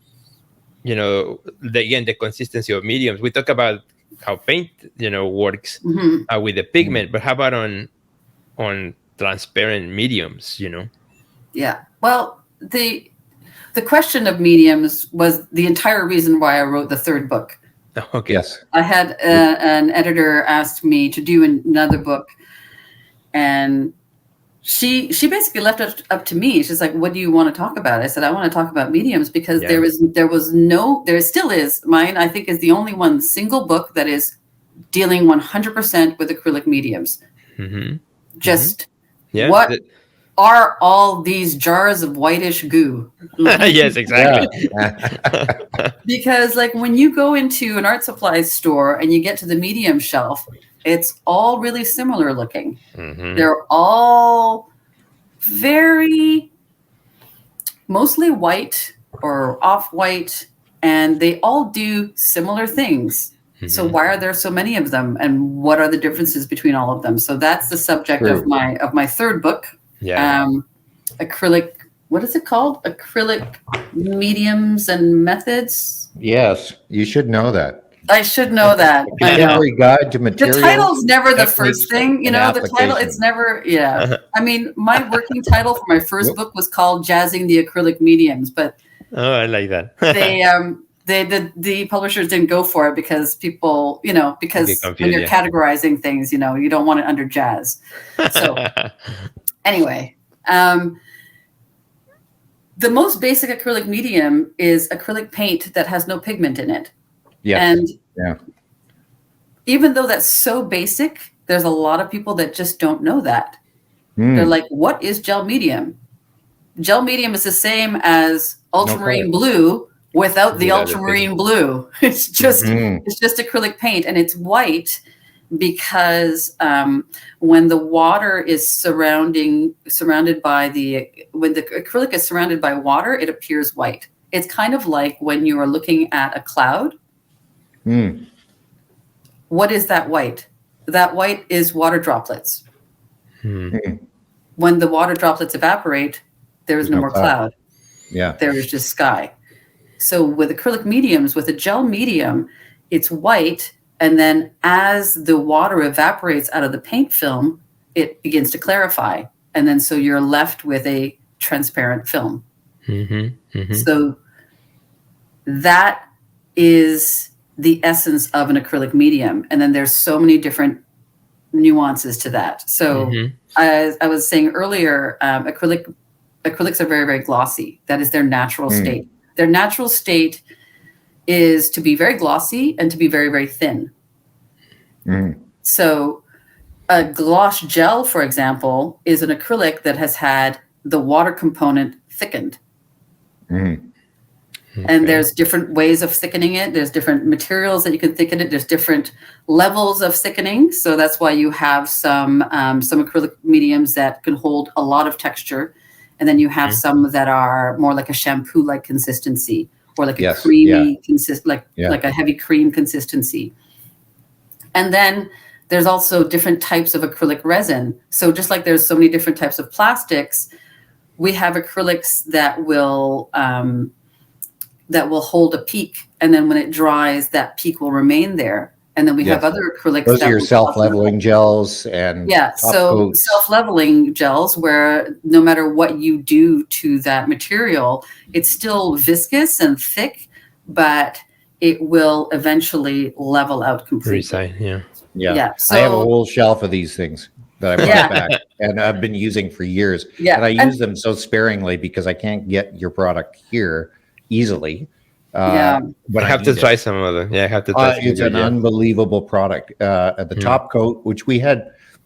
the consistency of mediums. We talk about how paint works with the pigment, but how about on transparent mediums? Well, the question of mediums was the entire reason why I wrote the third book. Okay. Yes. I had an editor asked me to do another book, and she basically left it up to me. She's like, "What do you want to talk about?" I said, "I want to talk about mediums because there still is mine. I think is the only one single book that is dealing 100% with acrylic mediums. Mm-hmm. Just Yeah. what are all these jars of whitish goo?" Yes, exactly. Yeah. Because like when you go into an art supplies store and you get to the medium shelf, it's all really similar looking. Mm-hmm. They're all mostly white or off-white, and they all do similar things. Mm-hmm. So why are there so many of them, and what are the differences between all of them? So that's the subject of my third book. Yeah. Acrylic, what is it called? Acrylic Mediums and Methods. Yes, you should know that. I should know that. I know. Every guide to materials. The title's never the techniques, first thing, and the title, it's application. never, yeah. I mean, my working title for my first book was called Jazzing the Acrylic Mediums, but Oh, I like that. the publishers didn't go for it because people, because confused, when you're categorizing things, you don't want it under jazz. So anyway, the most basic acrylic medium is acrylic paint that has no pigment in it. Yes. And yeah. even though that's so basic, there's a lot of people that just don't know that. They're like, what is gel medium? Gel medium is the same as ultramarine blue without the ultramarine blue. It's just acrylic paint, and it's white because when the water is surrounded by when the acrylic is surrounded by water, it appears white. It's kind of like when you are looking at a cloud. What is that white? That white is water droplets. When the water droplets evaporate, there is no more cloud. Yeah. There is just sky. So with acrylic mediums, with a gel medium, it's white. And then as the water evaporates out of the paint film, it begins to clarify. And then so you're left with a transparent film. So that is the essence of an acrylic medium. And then there's so many different nuances to that. So as I was saying earlier, acrylics are very, very glossy. That is their natural state. Their natural state is to be very glossy and to be very, very thin. So a gloss gel, for example, is an acrylic that has had the water component thickened. And there's different ways of thickening it. There's different materials that you can thicken it. There's different levels of thickening. So that's why you have some acrylic mediums that can hold a lot of texture. And then you have some that are more like a shampoo-like consistency, or like a creamy, like a heavy cream consistency. And then there's also different types of acrylic resin. So just like there's so many different types of plastics, we have acrylics that will hold a peak, and then when it dries, that peak will remain there. And then we have other acrylics. Those are your self-leveling gels and so self-leveling gels, where no matter what you do to that material, it's still viscous and thick, but it will eventually level out completely. Yeah. So I have a whole shelf of these things that I brought back, and I've been using for years. And I use them so sparingly because I can't get your product here easily. But I have to try some of them. I have to try it's an unbelievable product. At the top coat, which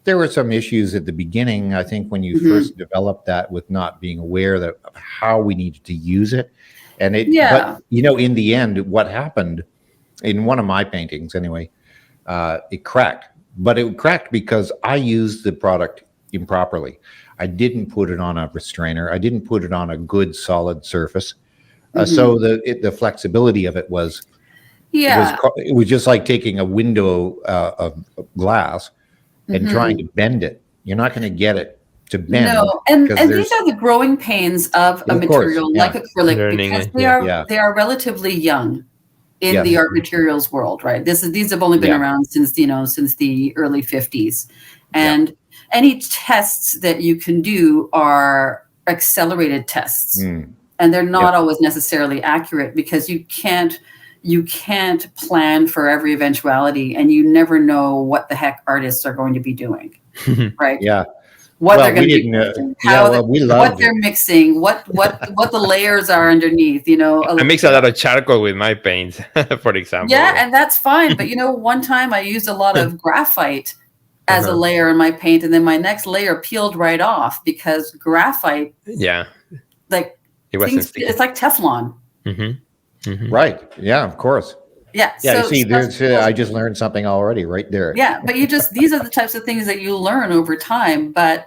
there were some issues at the beginning, I think, when you first developed that, with not being aware of how we needed to use it. And but in the end, what happened in one of my paintings anyway, it cracked. But it cracked because I used the product improperly. I didn't put it on a restrainer. I didn't put it on a good solid surface. So the flexibility of it was just like taking a window of glass and trying to bend it. You're not going to get it to bend. No, and these are the growing pains of a material like acrylic, because they are relatively young in the art materials world, right? These have only been around since the early 50s, and any tests that you can do are accelerated tests. and they're not always necessarily accurate, because you can't plan for every eventuality, and you never know what the heck artists are going to be doing, right? Yeah. What they're going to be mixing, what they're mixing, what the layers are underneath. I mix a lot of charcoal with my paints, for example. Yeah, and that's fine. But one time I used a lot of graphite as a layer in my paint, and then my next layer peeled right off, because graphite, like it's like Teflon. Right. Yeah, of course. Yeah. Yeah. So, I just learned something already right there. Yeah. But these are the types of things that you learn over time. But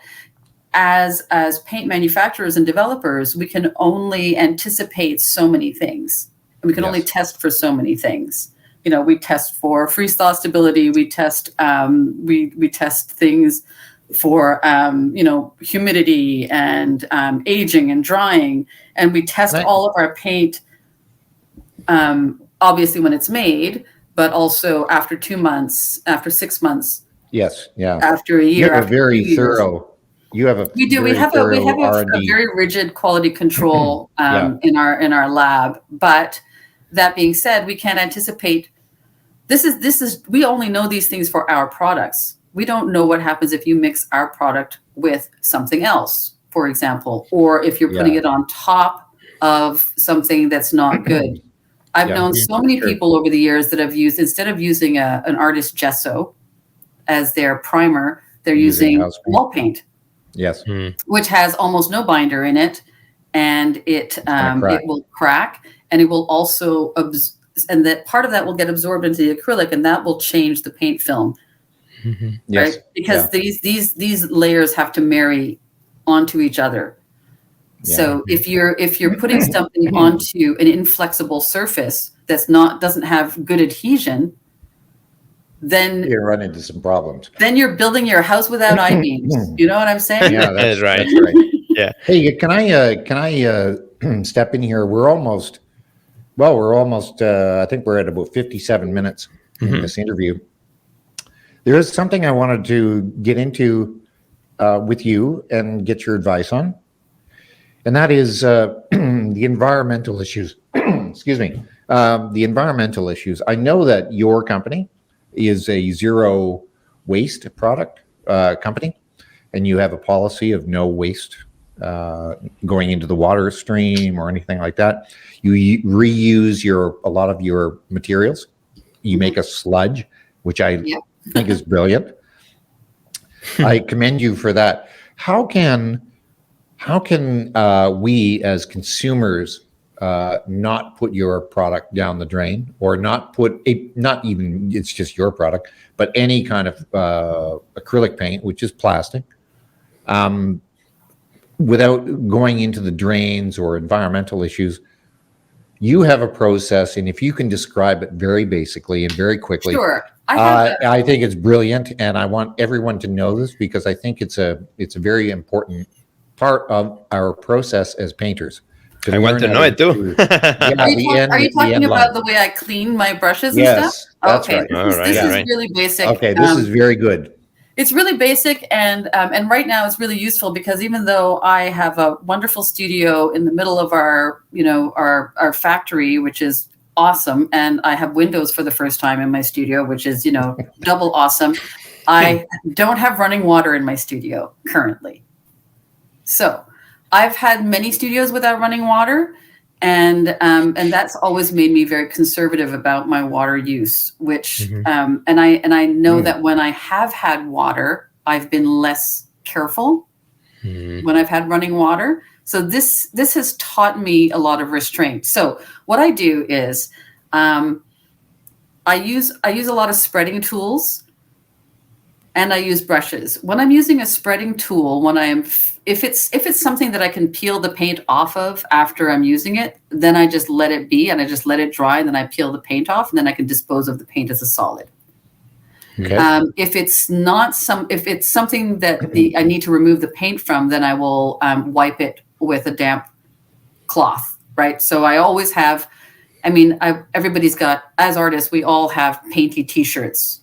as paint manufacturers and developers, we can only anticipate so many things. And we can only test for so many things. We test for freeze-thaw stability. We test we test things for humidity and aging and drying, and we test all of our paint. Obviously when it's made, but also after 2 months, after 6 months. Yes. Yeah. After a year. You have a very thorough. You have a. We do. We have a very rigid quality control in our lab. But that being said, we can't anticipate. This is. We only know these things for our products. We don't know what happens if you mix our product with something else, for example, or if you're putting it on top of something that's not good. I've known so many people over the years that have used, instead of using an artist gesso as their primer, they're using wall paint. Yes. Which has almost no binder in it, and it will crack, and it will also and that part of that will get absorbed into the acrylic, and that will change the paint film. Right? Because these layers have to marry onto each other. So if you're putting something onto an inflexible surface doesn't have good adhesion, then you run into some problems. Then you're building your house without I-beams. You know what I'm saying? Yeah, that's right. That's right. Yeah. Hey, can I step in here? We're almost. I think we're at about 57 minutes in this interview. There is something I wanted to get into with you and get your advice on. And that is the environmental issues. Excuse me. The environmental issues. I know that your company is a zero waste product company, and you have a policy of no waste going into the water stream or anything like that. You reuse a lot of your materials. You make a sludge, which I think is brilliant. I commend you for that. How can we as consumers not put your product down the drain, or not even it's just your product, but any kind of acrylic paint, which is plastic, without going into the drains or environmental issues? You have a process, and if you can describe it very basically and very quickly. Sure. I think it's brilliant, and I want everyone to know this, because I think it's a very important part of our process as painters. I want to know it too. Are you talking about the way I clean my brushes and stuff? That's right. This is really basic. Okay, this is very good. It's really basic, and right now it's really useful, because even though I have a wonderful studio in the middle of our factory, which is awesome, and I have windows for the first time in my studio, which is double awesome, I don't have running water in my studio currently. So I've had many studios without running water, and that's always made me very conservative about my water use, which and I know that when I have had water, I've been less careful when I've had running water. So this has taught me a lot of restraint. So what I do is I use a lot of spreading tools, and I use brushes. When I'm using a spreading tool, if it's something that I can peel the paint off of after I'm using it, then I just let it be, and I just let it dry, and then I peel the paint off, and then I can dispose of the paint as a solid. Okay. If it's something that I need to remove the paint from, then I will wipe it with a damp cloth, right? So I always have, everybody's got, as artists, we all have painty t-shirts.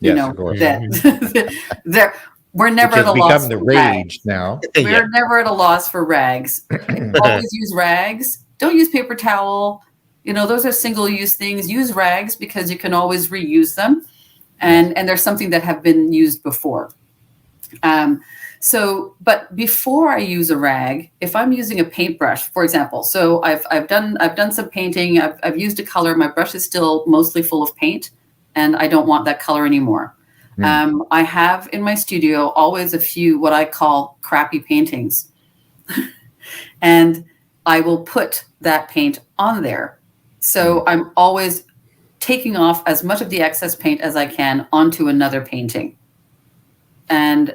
Yes, of course. That we're never Which at a has loss become the for rage rags. now. We're never at a loss for rags. Always use rags. Don't use paper towel. Those are single-use things. Use rags because you can always reuse them, and there's something that have been used before. But before I use a rag, if I'm using a paintbrush, for example, so I've done some painting. I've used a color. My brush is still mostly full of paint, and I don't want that color anymore. I have in my studio always a few what I call crappy paintings, and I will put that paint on there. So I'm always taking off as much of the excess paint as I can onto another painting. And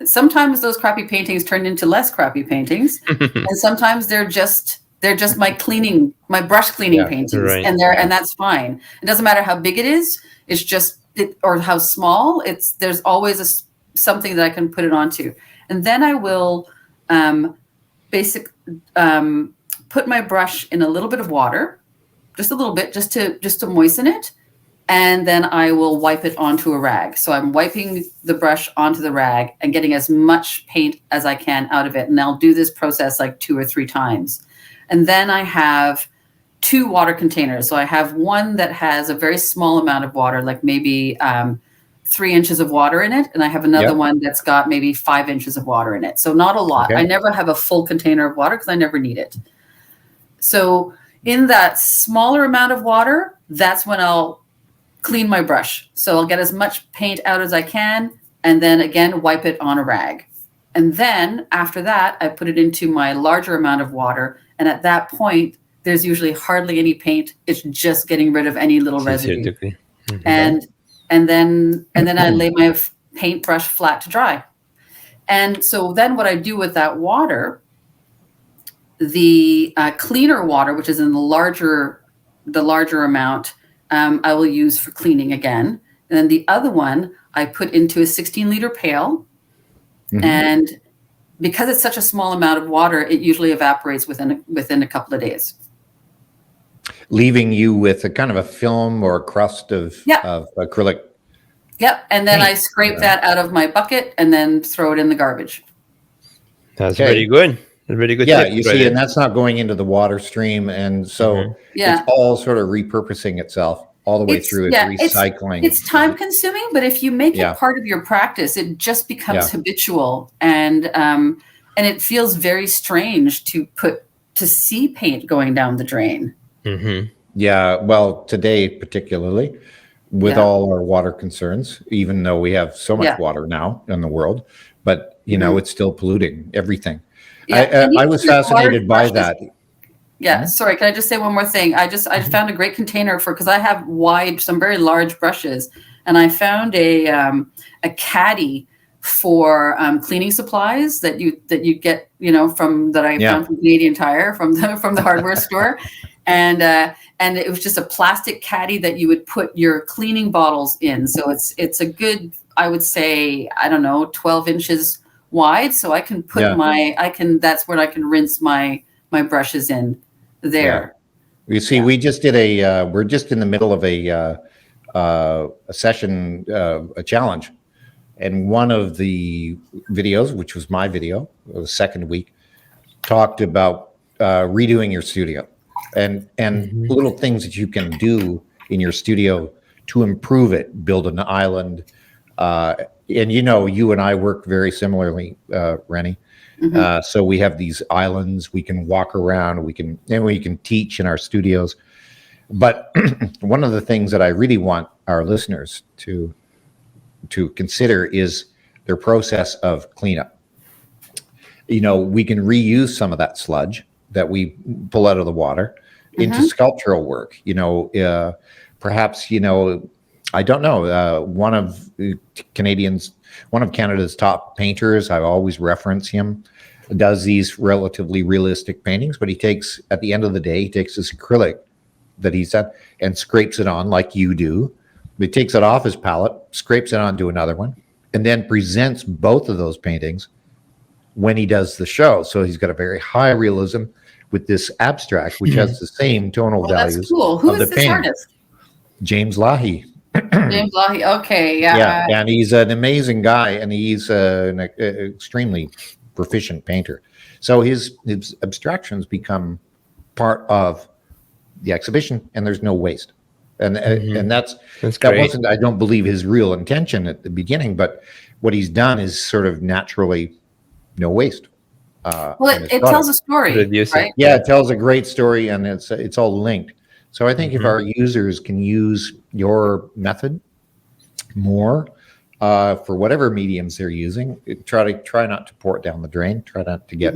sometimes those crappy paintings turn into less crappy paintings, and sometimes they're just my brush cleaning paintings, right. and that's fine. It doesn't matter how big it is. It's just or how small. There's always something that I can put it onto, and then I will put my brush in a little bit of water, just a little bit, just to moisten it. And then I will wipe it onto a rag. So I'm wiping the brush onto the rag and getting as much paint as I can out of it. And I'll do this process like 2 or 3 times. And then I have 2 water containers. So I have one that has a very small amount of water, like maybe 3 inches of water in it. And I have another one that's got maybe 5 inches of water in it. So not a lot. I never have a full container of water because I never need it. So in that smaller amount of water, that's when I'll clean my brush. So I'll get as much paint out as I can, and then again, wipe it on a rag. And then after that, I put it into my larger amount of water. And at that point, there's usually hardly any paint. It's just getting rid of any little residue. And then I lay my paintbrush flat to dry. And so then what I do with that water, the cleaner water, which is in the larger amount, I will use for cleaning again. And then the other one I put into a 16-liter pail. And because it's such a small amount of water, it usually evaporates within a couple of days. Leaving you with a kind of a film or a crust of acrylic. Yep. And then I scrape that out of my bucket and then throw it in the garbage. That's very good. Really good. Yeah, you see, and that's not going into the water stream, and so it's all sort of repurposing itself all the way through. It's recycling. It's time consuming, but if you make it part of your practice, it just becomes habitual, and it feels very strange to see paint going down the drain. Yeah, well, today particularly, with all our water concerns, even though we have so much water now in the world, but it's still polluting everything. I was fascinated by that. Yeah. Sorry. Can I just say one more thing? I found a great container because I have some very large brushes, and I found a caddy for cleaning supplies that you get, found from Canadian Tire, from the hardware store. And it was just a plastic caddy that you would put your cleaning bottles in. So it's a good, I would say, 12 inches wide, so I can put that's where I can rinse my brushes in there. You see, we just did we're just in the middle of a session, a challenge, and one of the videos, which was my video, the second week, talked about redoing your studio and little things that you can do in your studio to improve it, build an island. And you and I work very similarly, Rhéni. So we have these islands, we can walk around, we can teach in our studios. But one of the things that I really want our listeners to consider is their process of cleanup. We can reuse some of that sludge that we pull out of the water into sculptural work. Perhaps, I don't know. One of Canada's top painters, I always reference him, does these relatively realistic paintings, but at the end of the day, he takes this acrylic that he's done and scrapes it on like you do. He takes it off his palette, scrapes it onto another one, and then presents both of those paintings when he does the show. So he's got a very high realism with this abstract, which has the same tonal values. That's cool. Who is this artist? James Lahey. James Loughy. Okay, yeah. Yeah, and he's an amazing guy, and he's an extremely proficient painter. So his abstractions become part of the exhibition, and there's no waste. And That's that great. wasn't, I don't believe, his real intention at the beginning, but what he's done is sort of naturally no waste. Well, in his it product. tells a story, Reduce it. right? Yeah, it tells a great story, and it's all linked. So I think if Mhm. our users can use your method more for whatever mediums they're using, try not to pour it down the drain. Try not to get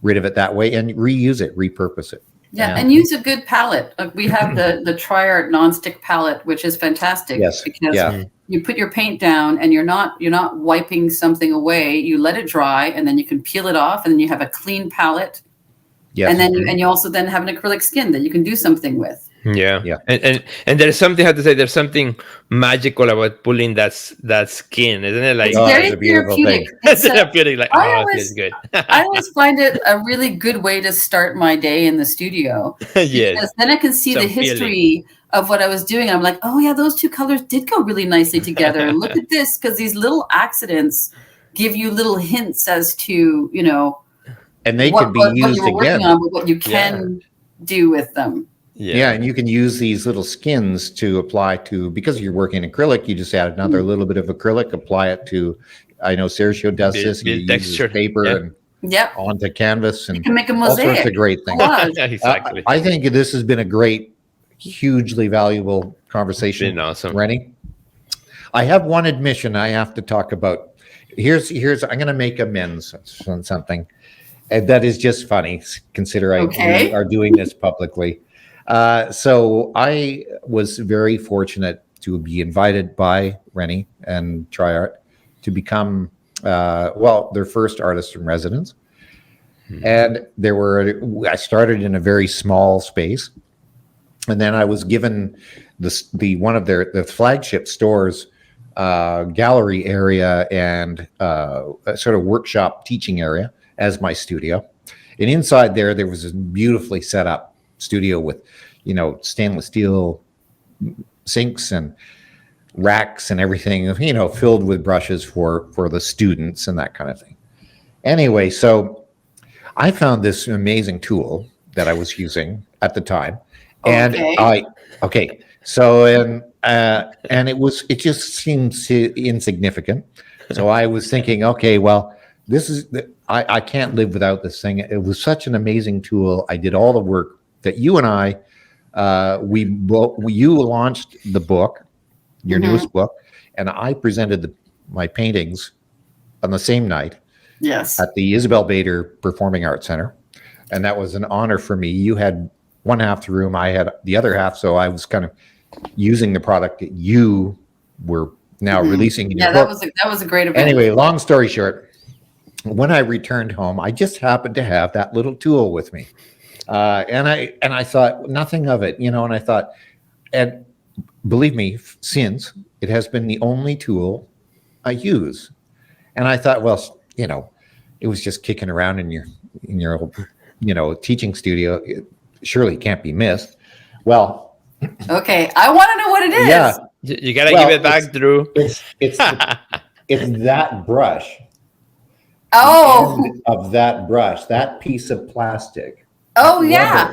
rid of it that way, and reuse it, repurpose it. Yeah, and use a good palette. Like we have the Tri-Art nonstick palette, which is fantastic Yes, because yeah. you put your paint down and you're not wiping something away. You let it dry, and then you can peel it off, and then you have a clean palette. Yes. And then you also then have an acrylic skin that you can do something with. Yeah, Yeah. And there's something, I have to say, there's something magical about pulling that skin, isn't it? Like, It's Oh, very it's a beautiful therapeutic. thing. it's therapeutic. Like, I oh, it always- feels good. I always find it a really good way to start my day in the studio. Yes. Because then I can see Some the history of what I was doing. I'm like, oh yeah, those two colors did go really nicely together. Look at this, because these little accidents give you little hints as to, And they what could be you used were working again. on, but what you can do with them. Yeah, and you can use these little skins to apply to, because you're working acrylic, you just add another little bit of acrylic, apply it to, I know Sergio does this, he build uses texture. paper Yeah. and Yep. onto canvas You and can make a all sorts mosaic. of great things. Collage. Exactly. I think this has been a great, hugely valuable conversation. Been awesome. Rhéni, I have one admission I have to talk about. Here's I'm going to make amends on something, and that is just funny. Consider we are doing this publicly. So I was very fortunate to be invited by Rhéni and Tri-Art to become their first artist in residence. And I started in a very small space, and then I was given the one of the flagship stores gallery area and a sort of workshop teaching area as my studio. And inside there was a beautifully set up studio with, stainless steel sinks and racks and everything, filled with brushes for the students and that kind of thing. Anyway, so I found this amazing tool that I was using at the time, and and it just seems insignificant. So I was thinking, okay, well, I can't live without this thing. It was such an amazing tool. I did all the work that you and I, you launched the book, your newest book, and I presented my paintings on the same night. Yes. At the Isabel Bader Performing Arts Center. And that was an honor for me. You had one half the room, I had the other half. So I was kind of using the product that you were now releasing in your book. That was a great event. Anyway, long story short, when I returned home, I just happened to have that little tool with me. And I thought nothing of it, and I thought, and believe me, since it has been the only tool I use. And I thought, well, it was just kicking around in your old, teaching studio. It surely can't be missed. Well, okay, I want to know what it is. Yeah, you gotta give it back, Drew. It's that brush. Oh, The end of that brush, that piece of plastic. Oh yeah.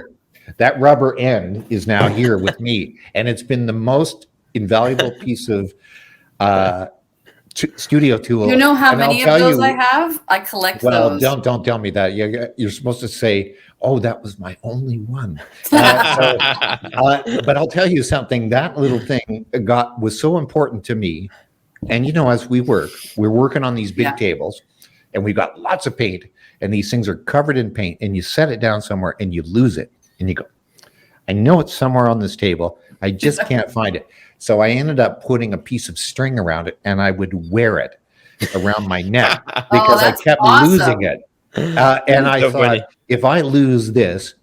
That rubber end is now here with me, and it's been the most invaluable piece of studio tool. You know how many of those I have? I collect those. Well, don't tell me that. You're supposed to say, "Oh, that was my only one." But I'll tell you something. That little thing was so important to me. And as we're working on these big tables, and we've got lots of paint, and these things are covered in paint, and you set it down somewhere, and you lose it, and you go, "I know it's somewhere on this table. I just can't find it." So I ended up putting a piece of string around it, and I would wear it around my neck because I kept losing it. And I thought, if I lose this,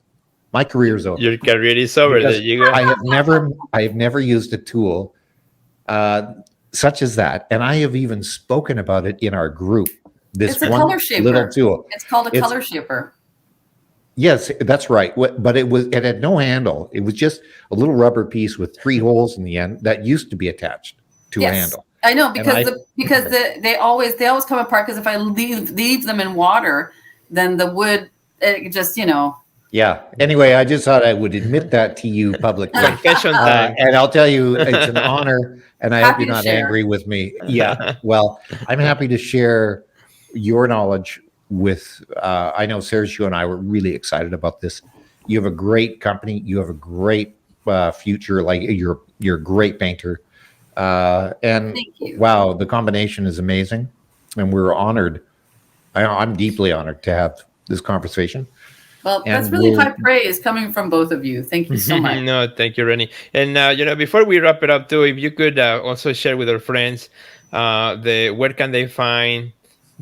my career's over. Your career is over. There you go. I have never used a tool such as that, and I have even spoken about it in our group. This It's a one color shaper. little tool. It's called a color shaper. Yes, that's right. But it had no handle. It was just a little rubber piece with 3 holes in the end that used to be attached to a Yes, handle. I know, And because they always come apart, because if I leave them in water, then the wood, it just, Yeah. Anyway, I just thought I would admit that to you publicly. Confession time. And I'll tell you, it's an honor, and I hope Happy you're to not share. angry with me. Yeah. Well, I'm happy to share your knowledge with, I know Sergio and I were really excited about this. You have a great company. You have a great future. Like you're a great painter. And Thank you. wow, the combination is amazing. And we're honored. I'm deeply honored to have this conversation. Well, that's really high praise coming from both of you. Thank you so much. No, thank you, Rhéni. And before we wrap it up, too, if you could also share with our friends where can they find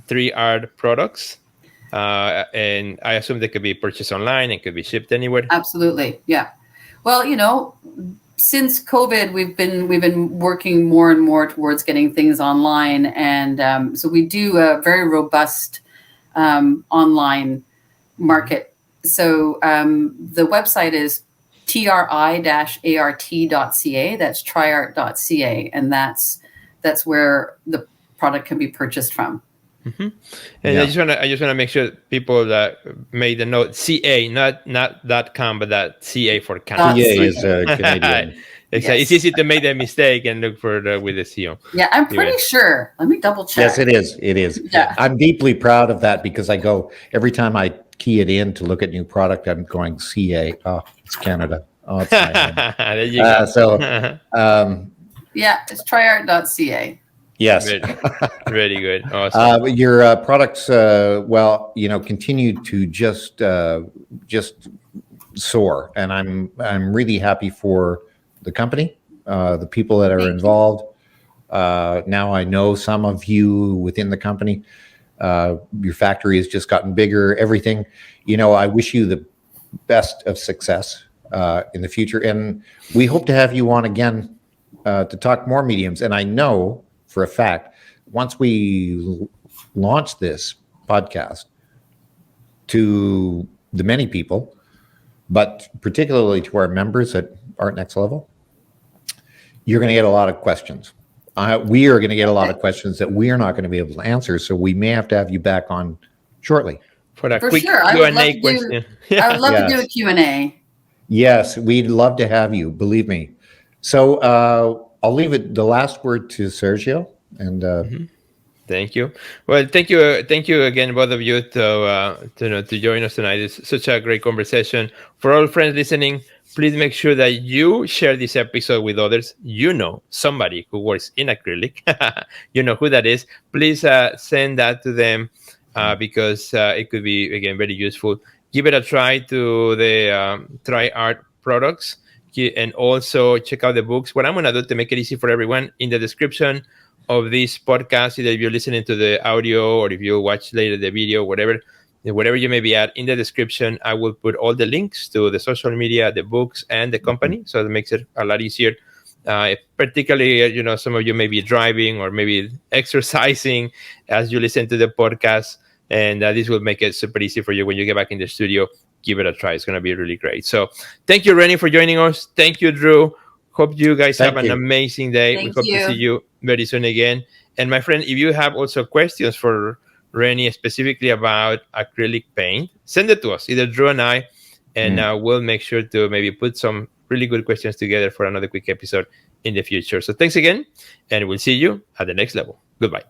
Tri-Art products, and I assume they could be purchased online and could be shipped anywhere. Absolutely, yeah. Well, since COVID, we've been working more and more towards getting things online, and so we do a very robust online market. So the website is tri-art.ca. That's triart.ca, and that's where the product can be purchased from. Mm-hmm. And I just want to make sure people that made the note CA, not .com, but that CA for Canada. CA is Canadian. Exactly. Yes. It's easy to make that mistake and look for with the CO. Yeah, I'm pretty sure. Let me double check. Yes, it is. It is. Yeah. I'm deeply proud of that, because I go every time I key it in to look at new product, I'm going CA. Oh, it's Canada. Oh, it's my there you go. So yeah, it's triart.ca. yes. Very good. Awesome. Your products, continue to just soar, and I'm really happy for the company, the people that are involved. Now I know some of you within the company. Your factory has just gotten bigger. Everything, I wish you the best of success in the future, and we hope to have you on again to talk more mediums. And I know for a fact, once we launch this podcast to the many people, but particularly to our members at Art Next Level, you're going to get a lot of questions. We are going to get a lot of questions that we are not going to be able to answer, so we may have to have you back on shortly. For a For quick sure. Q&A question. I would love to do a Q&A. Yes, we'd love to have you, believe me. So I'll leave the last word to Sergio. And Thank you. Well, thank you again, both of you, to join us tonight. It's such a great conversation. For all friends listening, please make sure that you share this episode with others. Somebody who works in acrylic. You know who that is. Please send that to them because it could be, again, very useful. Give it a try to the Tri-Art products, and also check out the books. What I'm going to do to make it easy for everyone, in the description of this podcast, either if you're listening to the audio or if you watch later the video, whatever you may be at, in the description, I will put all the links to the social media, the books, and the company. So that makes it a lot easier. Particularly, some of you may be driving or maybe exercising as you listen to the podcast. And this will make it super easy for you when you get back in the studio. Give it a try. It's going to be really great. So thank you, Rhéni, for joining us. Thank you, Drew. Hope you guys have an amazing day. We hope to see you very soon again. And my friend, if you have also questions for Rhéni specifically about acrylic paint, send it to us, either Drew and I, and we'll make sure to maybe put some really good questions together for another quick episode in the future. So thanks again, and we'll see you at the next level. Goodbye.